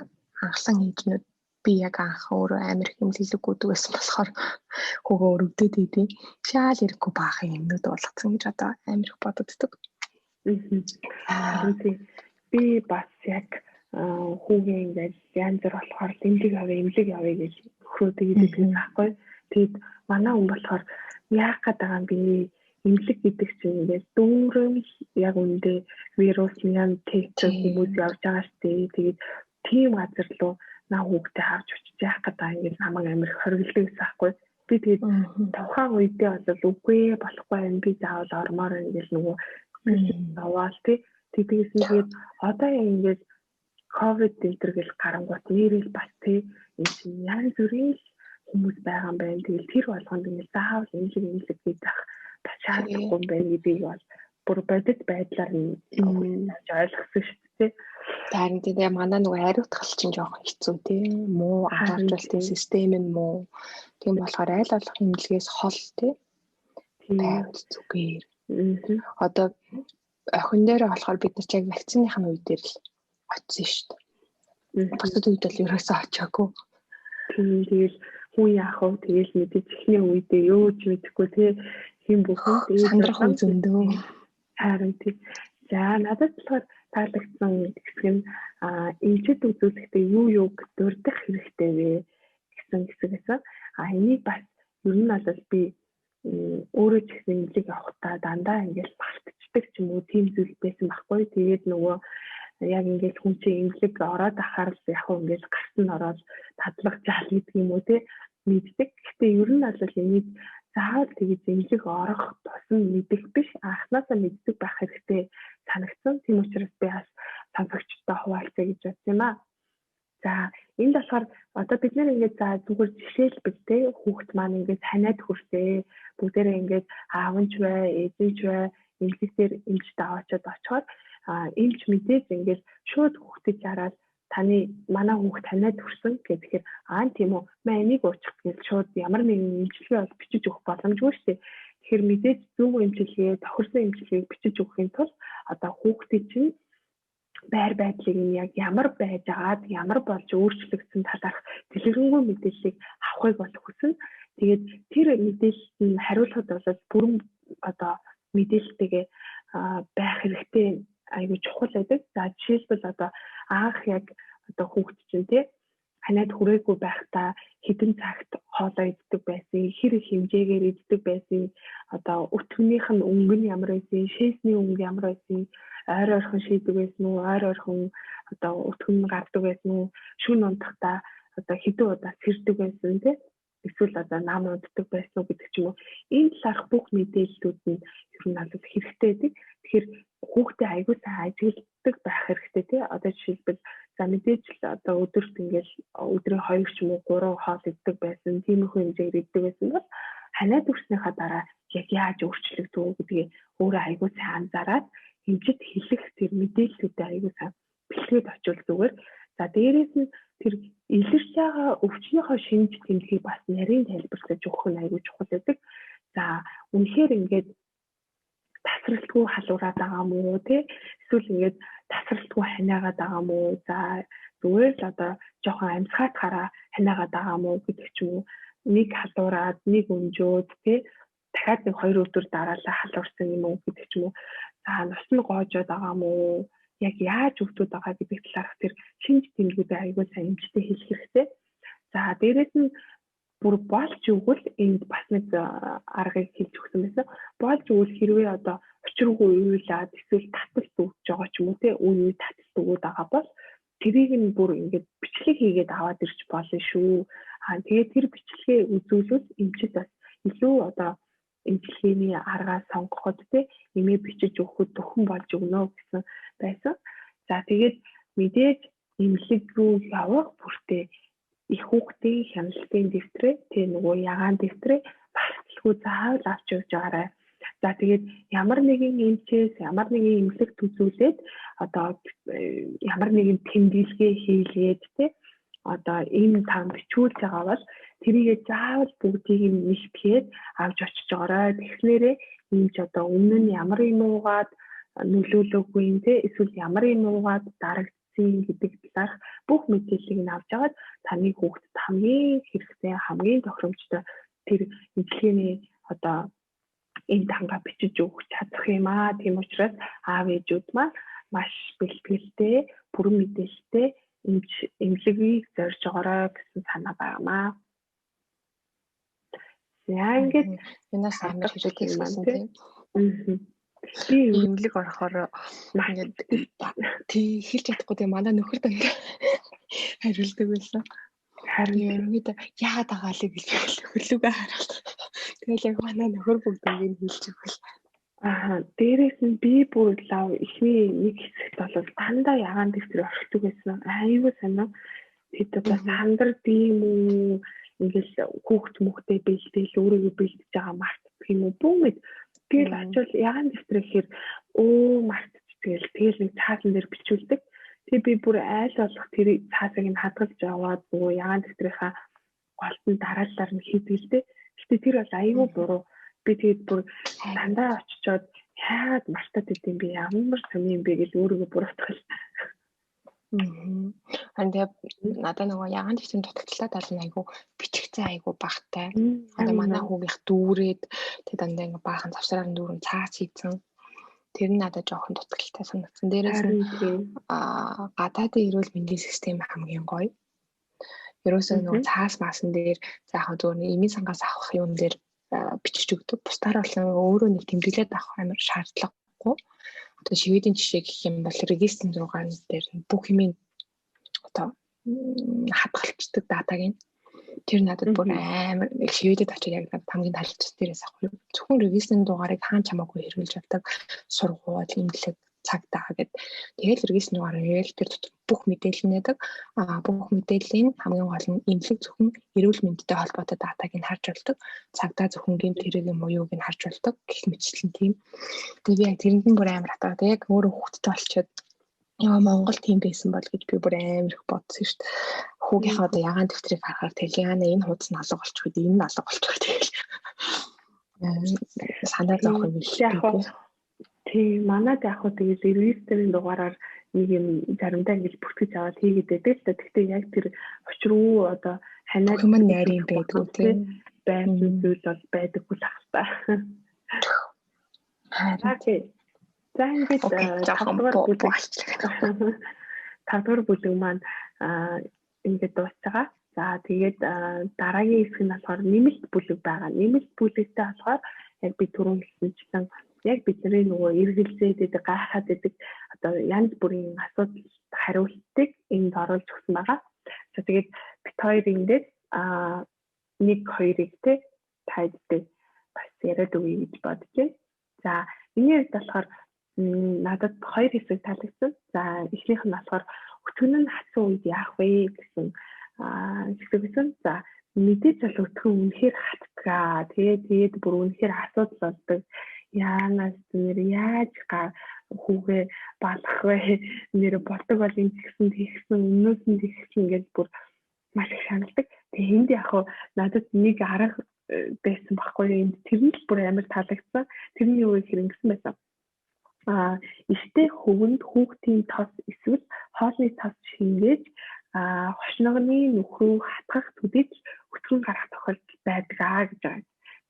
анхлан ээжнүүд би яг анх өөрөө амар их эмнэлэг өгдөг байсан болохоор хөгөө өргөдөд идэв. Шаал ирэхгүй баахын юмнууд болгоцсон гэж одоо амар их бодогддог. Би бас яг хүүгээ ингээд янз бүр болохоор эмнэлэг явъя гэж өхрөөдөг гэдэг юм аахгүй. Тэгэд манай хүн болохоор яах гээд байгаа юм бэ? Эмнэлэг гэдэг чинь ингээд дүүрэн яг үндэ вирус ян тэгдэг хүмүүс явж байгаа штеп. Тэгээд тийм газар руу наа хүүхдээ авч очиж яах гээд байгаа ингээд намайг амар хоригддаг гэсэн аахгүй. Би тэгээд тухайн үедээ бол үгүй болохгүй юм би заавал ормоор ингээд нөгөө аваад тэгээс нэгээд одоо ингээд ковид гэл гарангуут нэрэл бас энэ чинь янз бүрийн хүмүүс байгаа юм байна. Тэгэл тэр болгонд ингээд заавал эмнэлэг гэдэг шаардлагагүй юм байна гэдгийг бол бүр бодит байдлаар нь ойлгосон шүү дээ. Харин тэгээ манай нөгөө хариуцгал чинь жоохон хэцүү тийм муу анхааруулалтын систем нь муу. Тийм болохоор аль болох эмнэлгээс хол тийм байвал зүгээр. Одоо охин дээр болохоор бид нар яг вакциныхын үе дээр л очсон шүү дээ. Бусад үед бол ерөөсөө очоогүй. Тэгэл хүн яах вэ? Тэгэл мэдээж ихний үедээ юу ч мэдэхгүй тийм хэм бүхэн сандрах үе зөндөө. Харин тийм. За надад болохоор таалагдсан хэсэг нь эмчит үзүүлэхдээ юу дурдах хэрэгтэй вэ гэсэн хэсэг. Энийг бас ер нь бол би өөрөө ч гэсэн эмнэлэг явахдаа дандаа ингээд мартчихдаг ч юм уу тийм зүйл байсан байхгүй. Тэгээд нөгөө яг ингээд хүн чинь эмнэлэг ороод ахаар л яг ингээд гарсан ороод тадлах жаал гэдэг юм уу те мэддэг. Гэхдээ ер нь бол энийг заавал тэгээд эмнэлэг орох тусам мэдэх биш анхнаасаа мэддэг байх хэрэгтэй санагдсан. Тийм учраас би бас сонсогчтой хуваалцъя гэж бодсон юм аа. За энд болохоор одоо бид нэр ингээд за зүгээр жишээлбэл те хүүхд маань ингээд ханиад хүрсээ бүгдээрээ ингээд аав нь ч бай ээж нь ч бай эмнэлэг дээр эмчтэй аваачаад очихоор эмч мэдээж ингээд шууд хүүхдэд хараад таны манай хүүхд ханиад хүрсэн гэхээр тийм үү маа энийг уучих гэж шууд ямар нэгэн эмчилгээ бол бичиж өгөх боломжгүй шүү дээ. Тэгэхээр мэдээж зөв эмчилгээ тохирсон эмчилгээг бичиж өгөхийн тулд одоо хүүхдийн чинь байр байдлыг нь яг ямар байж агаад ямар болж өөрчлөгдсөн талаарх дэлгэрэнгүй мэдээллийг авахыг бол хүснэ. Тэгээд тэр мэдээлэлд нь хариулахад бол бүрэн одоо мэдээлэлтэйгээ байх хэрэгтэй айгүй чухал байдаг. За жишээлбэл одоо анх яг одоо хүүхд чинь тий ханиад хүрээгүй байхдаа хэдэн цагт хоолоо иддэг байсан, хэр их хэмжээгээр иддэг байсан, одоо өтгөнийх нь өнгө нь ямар байсан, шээсний өнгө ямар байсан, ойр ойрхон шийдэг байсан уу, ойр ойрхон одоо өтгөн гардаг байсан уу, шүн унтахдаа одоо хэдэн удаа сэрдэг байсан тий эсвэл одоо нам унтдаг байсан уу гэдэг ч юм уу. Энэ талаарх бүх мэдээллүүд нь ер нь бол хэрэгтэй байдаг. Тэгэхээр хүүхдээ аягүй сайн ажигладаг байх хэрэгтэй тий. Одоо жишээлбэл за мэдээж л одоо өдөрт ингээл өдрийн 2 ч юм уу 3 хоол иддэг байсан, тиймэрхүү хэмжээгээр иддэг байсан бол ханиад хүрснийхаа дараа яг яаж өөрчлөгдөв гэдгийг өөрөө аягүй сайн анзаараад эмчит хэлэх тэр мэдээллүүдээ аягүй сайн бэлтгээд очивол зүгээр. За дээрээс нь тэр илэрч байгаа өвчнөөхөө шинж тэмдгийг бас нарийн тайлбарлаж өгөх нь аягүй чухал байдаг. За үнэхээр ингээд тасралтгүй халуураад байгаа юм уу тий эсвэл ингээд тасралтгүй ханаагаад байгаа юм уу за зүгээр л одоо жоохон амьсгаатахаараа ханаагаад байгаа юм уу гэдэг ч юм уу нэг халуураад нэг өнжөөд тий дахиад нэг 2 өдөр дараалал халуурсан юм уу гэдэг ч юм уу за нус нь гоожоод байгаа юм уу яг яаж өвдөд байгаа гэдэг талаарх тэр шинж тэмдгүүдээ аягүй сайн эмчтэй хэлэх хэрэгтэй. За дээрэс нь бүр болж өгвөл энд бас нэг аргыг хэлж өгсөн байсан. Болж өгвөл хэрвээ одоо учиргүй уйлаад эсвэл таталт өгч байгаа ч юм уу те үе таталт өгöd байгаа бол тэрийг нь бүр ингээд бичлэг хийгээд аваад ирж болно шүү. Тэгээд тэр бичлэгээ үзүүлвэл эмчид бас илүү одоо эмчилгээний аргаа сонгоход те эмээ бичиж өгөхөд төхөн болж өгнө гэсэн байсан. За тэгээд мэдээж эмнэлэг рүү явах бүртээ их хүүхдийн хяналтын дэвтрээ тэр нөгөө ягаан дэвтрээ багцлгүй заавал авч явж байгаарай. За тэгээд ямар нэгэн эмчээс ямар нэгэн эмнэлэг төзүүлээд одоо ямар нэгэн тэмдэглэгээ хийлгээд те одоо ийм таам бичүүлж байгаа бол тэрийг заавал бүгдийг нь нэгтгээд авч очиж байгаарай. Тэгснээрээ эмч одоо өмнө нь ямар юм уугаад нөлөөлөөгүй юм те эсвэл ямар юм уугаад дарагдсан гэдэг талаарх бүх мэдээллийг нь авч агаад таны хүүхдэд хамгийн хэрэгтэй хамгийн тохиромжтой тэр эмчилгээний одоо энэ танга бичиж өгч чадах юм аа. Тийм учраас аав ээжүүд маань маш бэлтгэлтэй, бүрэн мэдээлэлтэй эмнэлгийг зорж байгаарай гэсэн санаа байнамаа. Яа ингэж энэс амар хэрэгтэй гэсэн тийм. Би эмнэлэг орохоор ингээд тий хэлж чадахгүй тийм манай нөхөрд хариулдаг байсан. Харин ерөөдөө яагаад агаалыг гэж хөлөөгөө хараад. Тэгэл яг манай нөхөр бүгдийг нь хэлж өгвөл. Дээрээс нь би бүр лав ихний нэг хэсэгт бол дандаа ягаан дэвтэр орхидог байсан. Аюу санаа тэд одоо сандард юм уу ингээл хүүхд мөхтэй бэлдээл өөрийгөө бэлдэж байгаа мартдаг юм уу бүгд тэгэл очивол ягаан дэвтэр ихээр мартчих тэгэл нэг цаасан дээр бичүүлдэг. Тэг би бүр айл болох тэр цаасыг нь хадгалж аваад нөгөө ягаан дэвтрийнхаа голтон дараалалаар нь хийдгэлтэй. Гэтэ тэр бол аюу буруу. Би тэгээд бүр дандаа очичоод яагаад мартаад идэм би ямар сони юм бэ гэж өөрийгөө буруутгал. Андаа надад нөгөө ягаан дэвтэрийн дутагдлаа тал нь айгу бичигцэн айгу багтай. Одоо манай хүүгийнх дүүрээд тэг дандаа ингээ баахан завсраар нь дүүрэн цаац хийцэн. Тэр нь надад жоохон дутагдaltaй санагдсан. Дээрээс нь гадаадын эрүүл мэндийн систем хамгийн гоё. Ерөөсөө нөгөө цаас маасан дээр заахаа зүгээр эмийн сангаас авах юм дээр бичиж өгдөг. Бусдаар болон өөрөө нэг тэмдэглээд авах амар шаардлагагүй. Одоо шивэдийн жишээ гэх юм бол регистрийн зургаан дээр бүх юмыг одоо хадгалцдаг датаг нь тэр надад бүр амар шивэдэд очиж яг хамгийн талч дээрээс авах. Зөвхөн регистрийн дугаарыг хаан чамаагүй хэрэгжилж авдаг сургууль, эмнэлэг, цагдаа гэд. Тэгээд регистрийн дугаарыг тэр дотор бүх мэдээлэл нэдэг. Бүх мэдээллийн хамгийн гол нь эмнэлэг зөвхөн эрүүл мэндтэй холбоотой датаг нь харж болдог. Цагдаа зөвхөн гэмт хэрэг юм уу юуг нь харж болдог. Гэх мэтчлэн тийм. Тэгээд би яг тэрэнд нь бүр амар хатаад яг өөрөө хүүхдтэй болчиход яа Монгол тийм байсан бол гэж би бүр амар их бодсон шүү дээ. Хүүгийнхаа одоо ягаан дэвтрийг харахаар Телиана энэ хуудас нь алга болчихгүй, энэ нь алга болчихгүй тэгэл. Санаа зовх юм шиг. Тийм манад яг хөө тэгээд регистрийн дугаараар нэг юм заримдаа ингэж бүртгэж аваад хийгээд байдаг л да. Гэхдээ яг тэр очруу одоо ханаад юм найрын байдгүй тийм байсан зүйл бол байдаггүй л ахалтай. Харин за ингэж 5 дугаар бүлэг маань ингэж дуусгаа. За тэгээд дараагийн хэсэг нь болохоор нэмэлт бүлэг байгаа. Нэмэлт бүлэгтэй болохоор яг би түрүүн хэлсэнчлэн яг бидний нөгөө эргэлзээд байдаг, гайхаад байдаг одоо янз бүрийн асуудал хариултыг энд оруулж өгсөн байгаа. За тэгээд бит хоёрын дээр 1-2-ыг тайддаг бас яриад өгье гэж бодож байна. За энэ үед болохоор надад 2 хэсэг таалагдсан. За эхнийх нь болохоор өтгөн нь хатсан үед яах вэ гэсэн хэсэг байсан. За мэдээж бол өтгөн үнэхээр хатдаг. Тэгээд бүр үнэхээр асуудал болдог. Яанаас нэр яаж хүүгээ балах вэ? Нэр болдог бол энэ гэсэн тэгсэн өмнөөс нь тэгсэн гэж бүр маш их шаналдаг. Тэгээ энд яг надад нэг арга байсан байхгүй юм. Тэр нь л бүр амар таалагдсан. Тэрний юу гэхээр ингэсэн байсан. Ихтэй хөвгөнд хүүхдийн тос эсвэл хоолны тос шингээж хошногны нөхрөө хатгах төдийч өтгөн гарах тохиолдол байдаг гэж байгаа.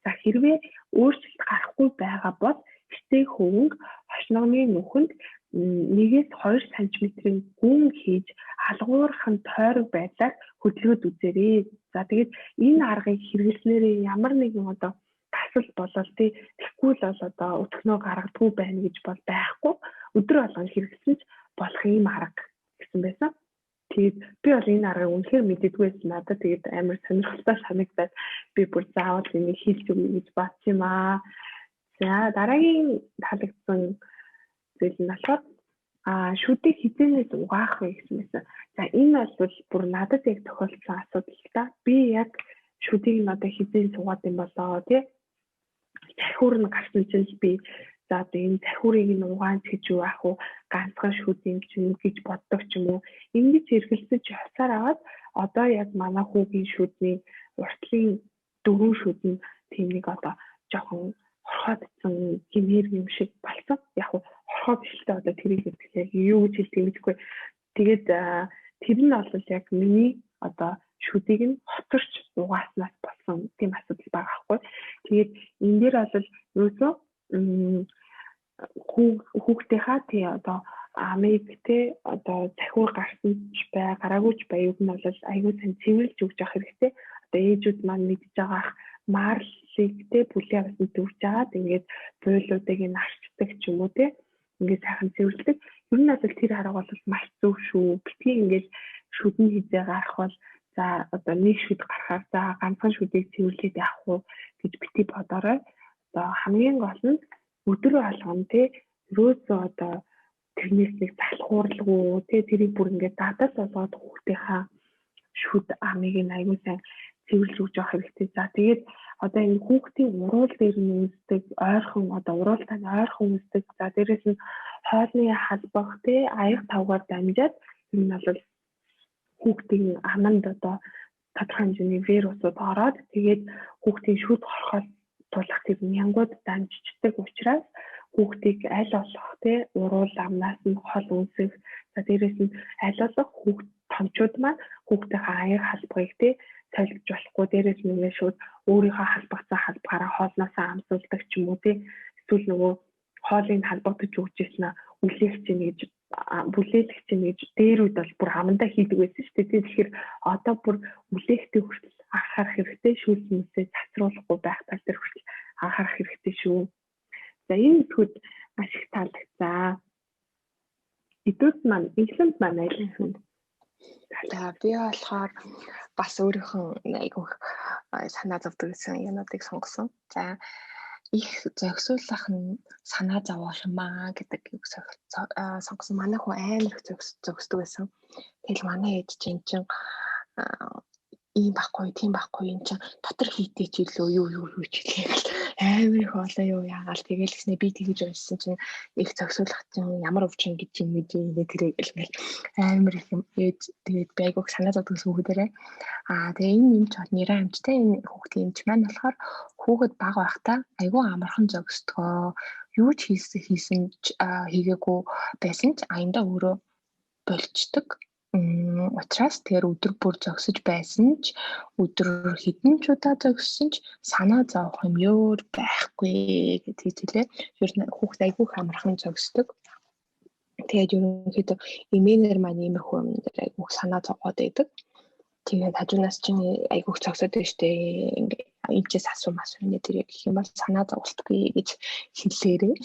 За хэрвээ өөрчлөлт гарахгүй байгаа бол ихтэй хөвгөнг хошногны нүхэнд 1-2 см-ийн гүн хийж алгуурхан тойрог байдлаар хөдөлгөөд үзээрэй. За тэгээд энэ аргыг хэрэглэснээр ямар нэгэн одоо тасал болол тэгэхгүй л бол одоо өтгөнөө гаргадгүй байна гэж бол байхгүй. Өдөр болгон хэрэглэсэн ч болох юм арга гэсэн байсан. Тэгээд би бол энэ аргыг үнэхээр мэддэггүйсэн надад тэгээд амар сонирхолтой санагдаад би бүр заавал энийг хийх юм гэж бодсон юм аа. За дараагийн таалагдсан зүйл нь болохоор шүдийг хизээнээс угаах вэ гэсэн мэт. За энэ бол бүр надад яг тохиолдсон асуудал л да. Би яг шүдийг нь одоо хизээн суугаад юм болоо тий. Тархиур нь гарсан чинь би за одоо энэ тархиурыг нь угаан гэж юу ах уу ганцхан шүдийн ч юм гэж боддог ч юм уу. Ингэж эргэлзэж явсаар аваад одоо яг манай хүүгийн шүдний уртлын 4 шүд нь тийм нэг одоо жоохон хорхоодсон гинээр юм шиг болсон. Яг хорхоо биш л дээ одоо тэрийг яг юу гэж хэлдэг юм бэ? Тэгээд тэр нь бол яг миний одоо шүдийг нь хоцорч угааснаас болсон тийм асуудал байгаа байхгүй. Тэгээд энэ дээр бол ерөөсөө хүүхдийнхаа тий одоо Америктэй одоо захиур гарсан ч бай, гараагүйч бай юу нь бол аюул сан цэвэрлж өгч явах хэрэгтэй. Одоо ээжүүд маань мэдж байгаа марлигтэй бүлээ авсан дүүрж агаад ингээд буйлуудыг нь арчдаг ч юм уу тий ингээд сайхан цэвэрлдэг. Ер нь бол тэр арга бол маш зөв шүү. Битгий ингээд шүдэн хизээ гарах бол за одоо нэг шүд гарахаар за ганцхан шүдийг цэвэрлээд явах уу гэж битгий бодорой. Одоо хамгийн гол нь өдөр болгон тий ерөөсөө одоо тэрнээс нэг залхуурлаггүй тий тэрийг бүр ингээд дадал болгоод хүүхдийнхаа шүд амыг нь аюул сайн цэвэрлж өгч явах хэрэгтэй. За тэгээд одоо энэ хүүхдийн уруул дээр нь үүсдэг ойрхон одоо уруултаа ойрхон үүсдэг. За дээрэс нь хоолны халбах тий аяг тавгаар дамжаад энэ нь бол хүүхдийн аманд одоо тодорхой хэмжээний вирусууд ороод тэгээд хүүхдийн шүд хорхол тулах тэр нянгууд дамжчихдаг учраас хүүхдийг аль болох тий уруул амнаас нь хол үнсэх. За дээрэс нь аль болох хүүхд томчууд маань хүүхдийнхээ аяг халбахыг тий солих болохгүй дээрээс нэг шууд өөрийнхөө халбагцсан халбахаараа хоолноосоо амсуулдаг ч юм уу тий эсвэл нөгөө хоолыг халбагдаж өгч ирсэн үлээх чинь гэж бүлээлэх чинь гэж дээр үед бол бүр амандаа хийдэг байсан шүү дээ. Тэгэхээр одоо бүр үлээхтэй хүртэл анхаарах хэрэгтэй шүүлснээсээ цацруулахгүй байх тал дээр хүртэл анхаарах хэрэгтэй шүү. За энэ үгүүд маш их таалагдсан. Эдүүд маань инглинд маань айлсан. За би болохоор бас өөрийнхөө айгүйх санаа зовдөг гэсэн юмнуудыг сонгосон. За их зохицуулах нь санаа зовоох юм аа гэдэг үг сонгосон. Манай хүн амар их зохицдог байсан. Тэгэл манай ээж чинь ийм байхгүй, тийм байхгүй юм чинь дотор хийтэй ч илүү юу ч хэлээл амар их олон юу яагаал тэгэл гэснээр би тэгэж уншсан чинь их зохицуулах чинь ямар өвчин гэж юм мэдээ тэрийг хэлмэл амар их юм ээж тэгээд би айгуух санаа зовдөг хүүхдэрээ тэгээ энэ юм ч нэрээ амжтай энэ хүүхдийн юмч маань болохоор хүүхэд бага байхдаа айгуу амархан зохисдгоо юу ч хийсэн хийгээгүй байсан ч аяндаа өөрөө болчдөг. Учраас тэр өдөр бүр зогсож байсан ч өдөр хэдэн ч удаа зогссон ч санаа зовох юм өөр байхгүй гэдэг хэлээ. Ер нь хүүхд айгүй хамархан зогсдог. Тэгээд ерөнхийдөө эмээнэр маань иймэрхүү юм дээр айгүй санаа зовоод байдаг. Тэгээд хажуунаас чинь айгүй зогсоод байна штэ. Ингээ энэчээс асуумаа тэр яг гэх юм бол санаа зовлтгүй гэж хэллээрээ.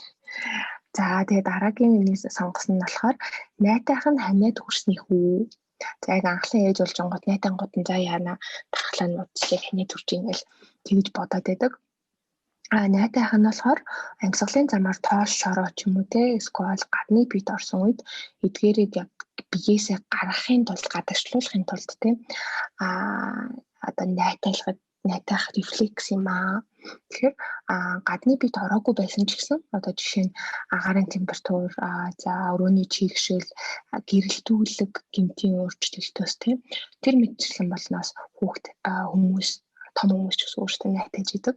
За тэгээ дараагийн нэг сонгосон нь болохоор найтайх нь ханиад хүрсний хүү. За яг анхлын ээж болж онгод найтангууд нь за яана дархлаа нь удаа ханиад хүрч ингээл тэгж бодоод байдаг. Найтайх нь болохоор амьсгалын замаар тоош шороо ч юм уу те эсвэл гадны бит орсон үед эдгээрийг яг биеэсээ гаргахын тулд гадагшлуулахын тулд те одоо найтайх рефлекс юм аа. Тэгэхээр гадны бит ороогүй байсан ч гэсэн одоо жишээ нь агаарын температур за өрөөний чийгшэл гэрэлтүүлэг гэмтийн өөрчлөлтөөс тийм тэр мэдчилэн болноос хүүхд хүмүүс том хүмүүс ч гэсэн өөрсдөө найтаж идэг.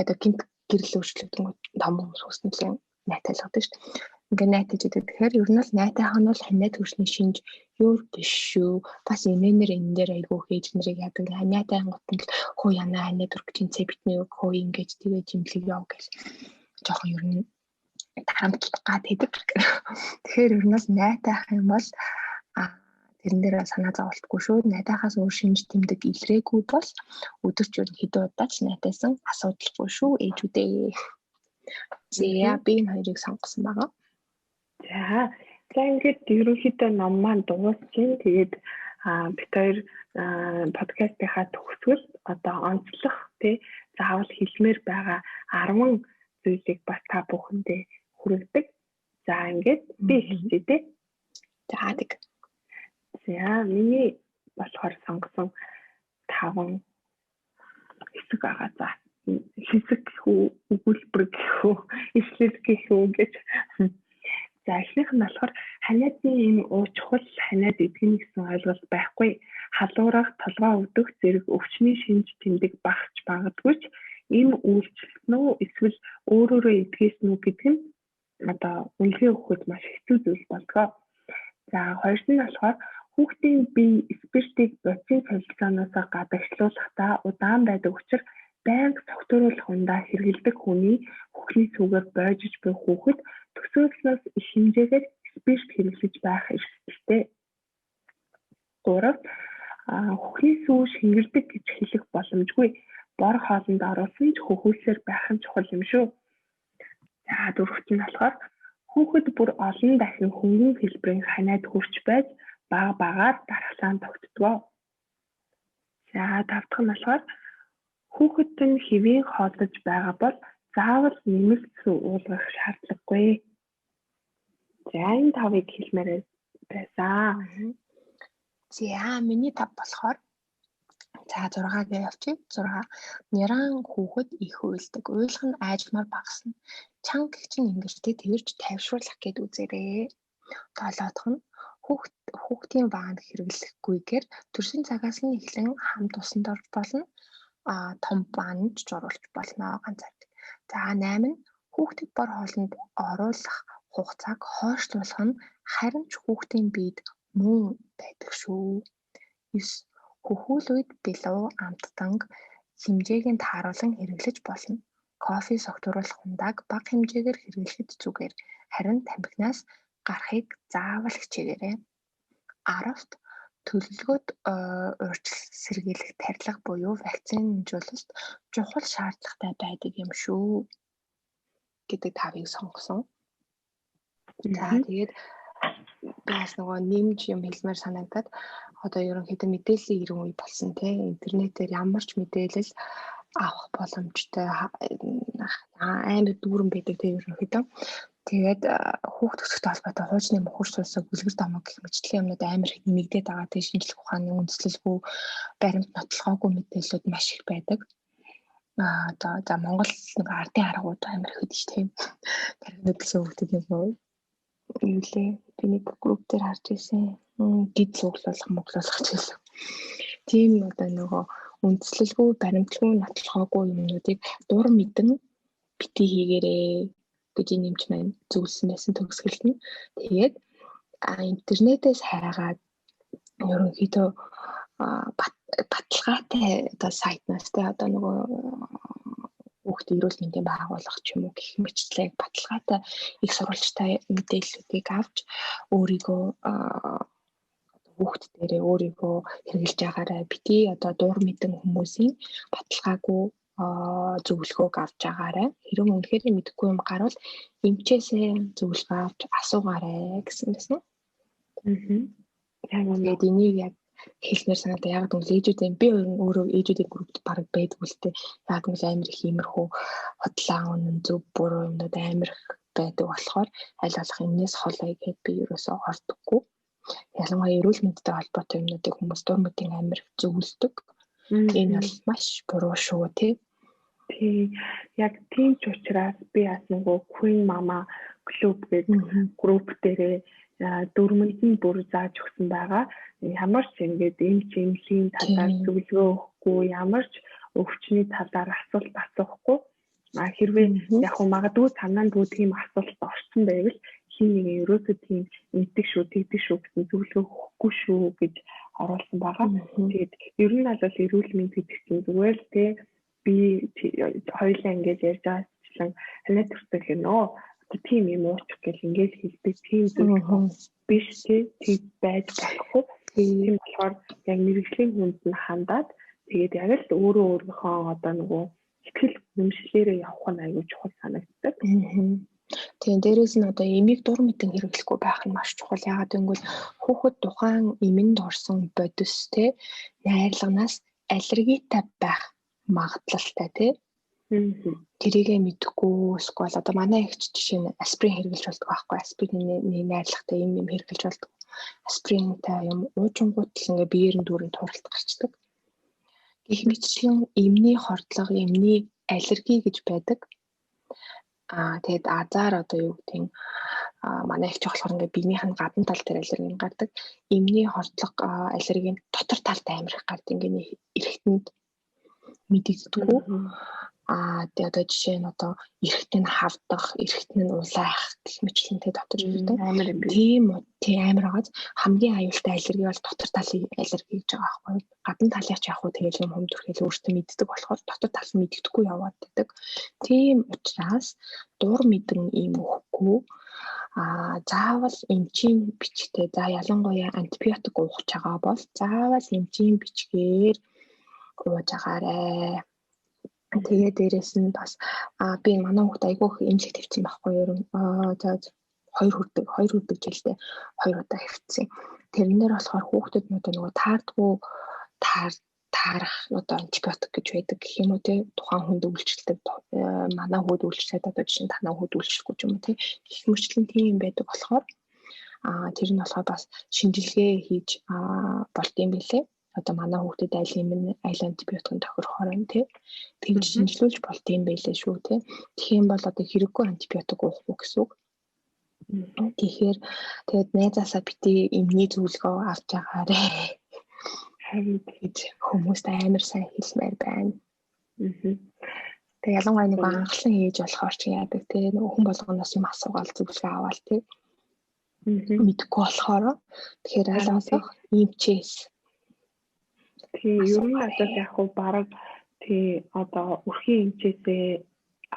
Одоо гэмт гэрэл өөрчлөлтөнд том хүмүүс хүснэлээ найтайлгадаг шүү дээ. Ингээ найтаж идэг. Тэгэхээр ер нь бол найтайх нь бол ханиад хүрсний шинж юу биш шүү. Бас эмээнэр энэ дээр айгүй хийж нэрийг яадаг. Ханиатай ангууд нь хөө яна ханиад хүрэх чинь битний үг хөө ингэж тэгээ жимлэг яв гэж жоохон ер нь тарамтлах гад хэдэг. Тэгэхээр ер нь бол найтайх юм бол тэрэн дээр санаа зовлтгүй шүү. Найтайхаас өөр шинж тэмдэг илрээгүй бол өдөрч ер нь хэдэн удаа ч найтайсан асуудалгүй шүү ээжүүдээ. За би энэ хоёрыг сонгосон байгаа. За За ингээд ерөнхийдөө ном маань дуусчихин. Тэгээд бид хоёр подкастынхаа төгсгөл одоо онцлох тий заавал хэлмээр байгаа 10 зүйлийг бас та бүхэндээ хүргэдэг. За ингээд би хэлчихье тий. За тэг. За миний болохоор сонгосон 5 хэсэг байгаа. За хэсэг гэх үү, өгүүлбэр гэх үү, эслэл гэх үү гэж. За эхнийх нь болохоор ханиадны энэ уучхал ханиад эдгэн гэсэн ойлголт байхгүй. Халуурах, толгой өвдөх зэрэг өвчний шинж тэмдэг багч багдаггүй ч энэ үйлчлэн үү эсвэл өөрөөрөө эдгээсэн үү гэдэг нь одоо үнэлгээ өгөхөд маш хэцүү зүйл болдгоо. За хоёр нь болохоор хүүхдийн бие спиртийг бодис солилцооноос гадагшлуулахдаа удаан байдаг учраас байнга цогтруулах ундаа хэрэглэдэг хүний хөхний сүгээр бойжиж буй хүүхэд төсөөлснөөс их хэмжээгээр спирт хэрэглэж байх эрсдэлтэй. 3. Хөхний сүү шингэрдэг гэж хэлэх боломжгүй. Бор хоолнд оруулсан ч хөхөөсөр байх нь чухал юм шүү. За 4 нь болохоор хүүхэд бүр олон дахин хөнгөн хэлбэрийн ханиад хүрч байж багаар дархлаан тогтдгоо. За 5 дахь нь болохоор хүүхэд нь хэвийн хооллож байгаа бол заавал нэмэлт сүү уулгах шаардлагагүй. За энэ 5-ыг хэлмээр байсан. За миний 5 болохоор за 6-гээ явчих. 6. Няран хүүхэд их уйлдаг. Уйлах нь аажмаар багасна. Чанга гэх чинь ингэртэй тэрж тайвшруулах гэд үзээрэй. 7 дахь нь хүүхдийн ваанд хэрэглэхгүйгээр төрсөн цагаас нь эхлэн хамт усанд орж болно. Том ваанд журуулж болно ганцаард. За 8 нь хүүхдийг бор хоолнд оруулах хугацааг хойшлуулах нь харин ч хүүхдийн биед мөн байдаг шүү. 9. Хөхүүл үед бэлуу амттанг хэмжээг нь тааруулан хэрэглэж болно. Кофе согтруулах ундааг бага хэмжээгээр хэрэглэхэд зүгээр. Харин тамхинаас гарахыг заавал хичээгээрэй. 10-т төлөвлөгөөд урьдчилан сэргийлэх тарилга буюу вакцинжуулалт чухал шаардлагатай байдаг юм шүү гэдэг 5-ыг сонгосон. За тэгээд бас нөгөө нэмж юм хэлмээр санагдаад одоо ерөнхийдөө мэдээллийн иргэн үе болсон тийм интернетээр ямар ч мэдээлэл авах боломжтой амар дүүрэн байдаг тийм ерөнхийдөө. Тэгээд хүүхд төсөвтэй холбоотой хуучны мөхөрч улсыг бүлгэр домог гэх мэтчлийн юмнууд амар их нэмэгдээд байгаа. Тэгээд шинжлэх ухааны үндэслэлгүй баримт нотлохоогүй мэдээлэлүүд маш их байдаг. Одоо за Монгол нэг ардын аргууд амар их хөдөлж тийм. Тархинууд гэсэн хүүхдэд нэг юу лээ би нэг групп дээр харж ирсэн. Гид цуглуулах моглуулах гэсэн. Тийм одоо нөгөө үндэслэлгүй баримтлагүй нотлохоогүй юмнуудыг дур мэдэн бити хийгээрээ гэж нэмж маань зөвлөсөн байсан төгсгөлт нь. Тэгээд интернетээс хайгаад ерөнхийдөө баталгаатай одоо сайтнаас тэ одоо нөгөө хүүхдийн эрүүл мэндийн байгууллага ч юм уу гэх мэтчлээ баталгаатай их сурвалжтай мэдээллүүдийг авч өөрийгөө хүүхд дээрээ өөрийгөө хэрэгжилж байгаарай. Бити одоо дур мэдэн хүмүүсийн баталгаагүй зөвлөгөөг авч агаарай. Хэрвээ үнэхээр мэдэхгүй юм гарвал эмчээсээ зөвлөгөө авч асуугаарай гэсэн байсан. Тэгээд энийг яг хэлмээр санагдаа яг л ээжүүдээ би өөрөө ээжүүдийн группт баг байдаг үлдээ. Яг л амар их иймэрхүү хотлоо үнэн зөв буруу юмнууд амар их байдаг болохоор аль болох энэс холой гэхэд би ерөөсөө ордоггүй. Ялангуяа эрүүл мэндтэй холбоотой юмнуудыг хүмүүс дур мэдэн амар их зөвлөдөг. Энэ бол маш буруу шүү тий. Тий, яг тийм ч учраас би бас нөгөө Queen Mama Club гэдэг групп дээрээ дөрмөнд нь бүр зааж өгсөн байгаа. Ямар ч ингэж эмч эмнэлгийн талаар зөвлөгөө өгөхгүй, ямар ч өвчний талаар асуулт асуухгүй. Хэрвээ яг магадгүй санаанд бүгдийн асуулт орсон байвал хин нэг ерөөсөө тийм мэддэг шүү, тэгдэг шүү гэсэн зөвлөгөө өгөхгүй шүү гэж оруулсан байгаа. Тэгээд ер нь бол эрүүл мэнд гэдэг чинь зүгээр л тий би хоёулаа ингэж ярьж байгаачлан ханиад төртөл гэнэ. Тийм юм уучих гэл ингэж хэлдэг тийм зүйл биш тийм байж болохгүй. Тийм болохоор яг мэрэгжлийн хүнд нь хандаад тэгээд яг л өөрийнхөө одоо нөгөө сэтгэл хөдлөлөөрөө явах нь аюул чухал санагддаг. Тийм дээрээс нь одоо эмийг дур мэдэн хэрэглэхгүй байх нь маш чухал. Яагаад гэвэл хүүхэд тухайн эмэнд орсон бодис те найрлаганаас аллергитай байх магадлалтай тий. Тэрийгээ мэдэхгүй эсвэл одоо манай ихч жишээ нь аспирин хэрэглэж болдог байхгүй. Аспирины найрлагатай юм хэрэглэж болдог. Аспиринтай юм уужингууд л ингээ биеэр нь дүүрэн туралт гарчдаг. Гэх мэтчлэн эмний хордлого, эмний аллерги гэж байдаг. Тэгээд азар одоо юу гэдэг нь манай ихч болохоор ингээ биенийх нь гадна тал дээр аллерги гардаг. Эмний хордлого аллерги нь дотор талд амар их гардаг. Ингээ эргэтэнд мэдэгддэггүй. Тэгээ одоо жишээ нь одоо эргэтэн хавдах, эргэтэн нь улаах гэх мэтлэн тэ дотор ирдэг. Тийм амар байгааз хамгийн аюултай аллерги бол дотор талын аллерги гэж байгаа байхгүй. Гадна талынх яг хөө тэгэл юм хүмдэрхэл өөртөө мэддэг болохоор дотор тал нь мэддэхгүй яваад байдаг. Тийм учраас дур мэдэн ийм өгөхгүй. Заавал эмчийн бичгтээ за ялангуяа антибиотик уух гэж байгаа бол заавал эмчийн бичгээр ууж агаарэ. Тэгээ дээрээс нь бас би манай хүүхд айгүйх эмнэлэг тавьсан байхгүй юу. За 2 хүрдэг жилдээ 2 удаа хэвчсэн. Тэрэн дээр болохоор хүүхдэд нөгөө таардгүй таарах одоо антибиотик гэж байдаг гэх юм уу те тухайн хүнд үйлчлдэг манай хүүд үйлчлээд одоо жишээ нь танаа хүүд үйлчлэхгүй юм уу те гэх мөрчлэн тийм байдаг болохоор тэр нь болохоор бас шинжилгээ хийж болдсон байлээ. Одоо манай хүүхдэд аль антибиотикын тохирохоор байна тий. Тэгж шинжилүүлж болдсон байлээ шүү тий. Тэгэх юм бол одоо хэрэггүй антибиотик уух уу гэсэн үг. Тэгэхээр тэгээд найзаасаа бити эмний зөвлөгөө авч байгаарэ. Харин гэж хүмүүст амар сайн хэлмээр байна. Тэгээд ялангуяа нэг анхлан хийж болохоор чи яадаг тий. Хүн болгоноос юм асуугаал зөвлөгөө аваал тий. Мэдхгүй болохоор тэгэхээр аль болох эмчээс тий ер нь одоо яг хөө бараг тий одоо өрхийн эмчээсээ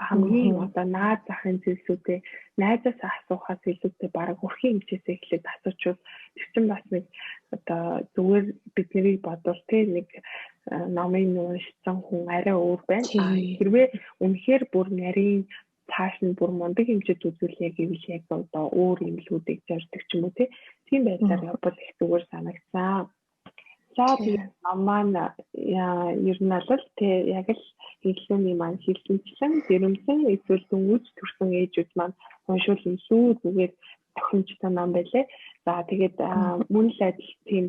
хамгийн одоо наад захын зүйлсүүдээ найзаас асуухаас илүүтэй бараг өрхийн эмчээсээ эхлээд асуучвал тэр чинь бас нэг одоо зүгээр бидний бодвол тий нэг номын уншсан хүн арай өөр байна. Хэрвээ үнэхээр бүр нарийн цааш нь бүр мундаг эмчэд үзүүлээ гэвэл яг одоо өөр эмнэлгүүдийг зорддог ч юм уу тийм байдлаар явбал их зүгээр санагцсан. За тийм маань ер нь бол тий яг л хэллүүний маань шилжүүлсэн жирэмсэн эсвэл дөнгөж төрсэн ээжүүд маань уншвал илүү зүгээр тохиомжтой ном байлээ. За тэгээд мөн л адил тийм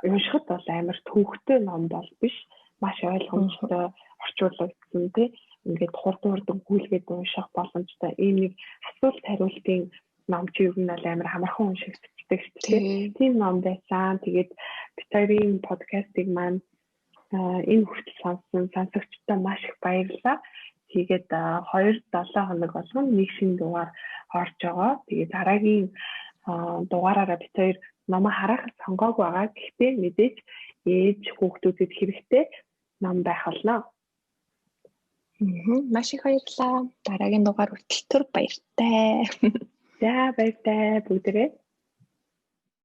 уншихад бол амар төвөгтэй ном бол биш. Маш ойлгомжтой орчуулагдсан тий ингээд хурдан гүйлгээд унших боломжтой ийм нэг асуулт хариултын ном чи ер нь бол амар хамархан уншигддаг шүү дээ. Тийм ном байсан. Тэгээд битэрийн подкастыг маань энэ хүртэл сонссон сонсогчдод маш их баярлалаа. Тэгээд 2-7 хоног болгон нэг шинэ дугаар орж байгаа. Тэгээд дараагийн дугаараараа битэр номоо харахад сонгоогүй байгаа. Гэхдээ мэдээж ээж хүүхдүүдэд хэрэгтэй ном байх болно. Маш их баярлалаа. Дараагийн дугаар хүртэл түр баяртай. За баяртай бүгдээрээ.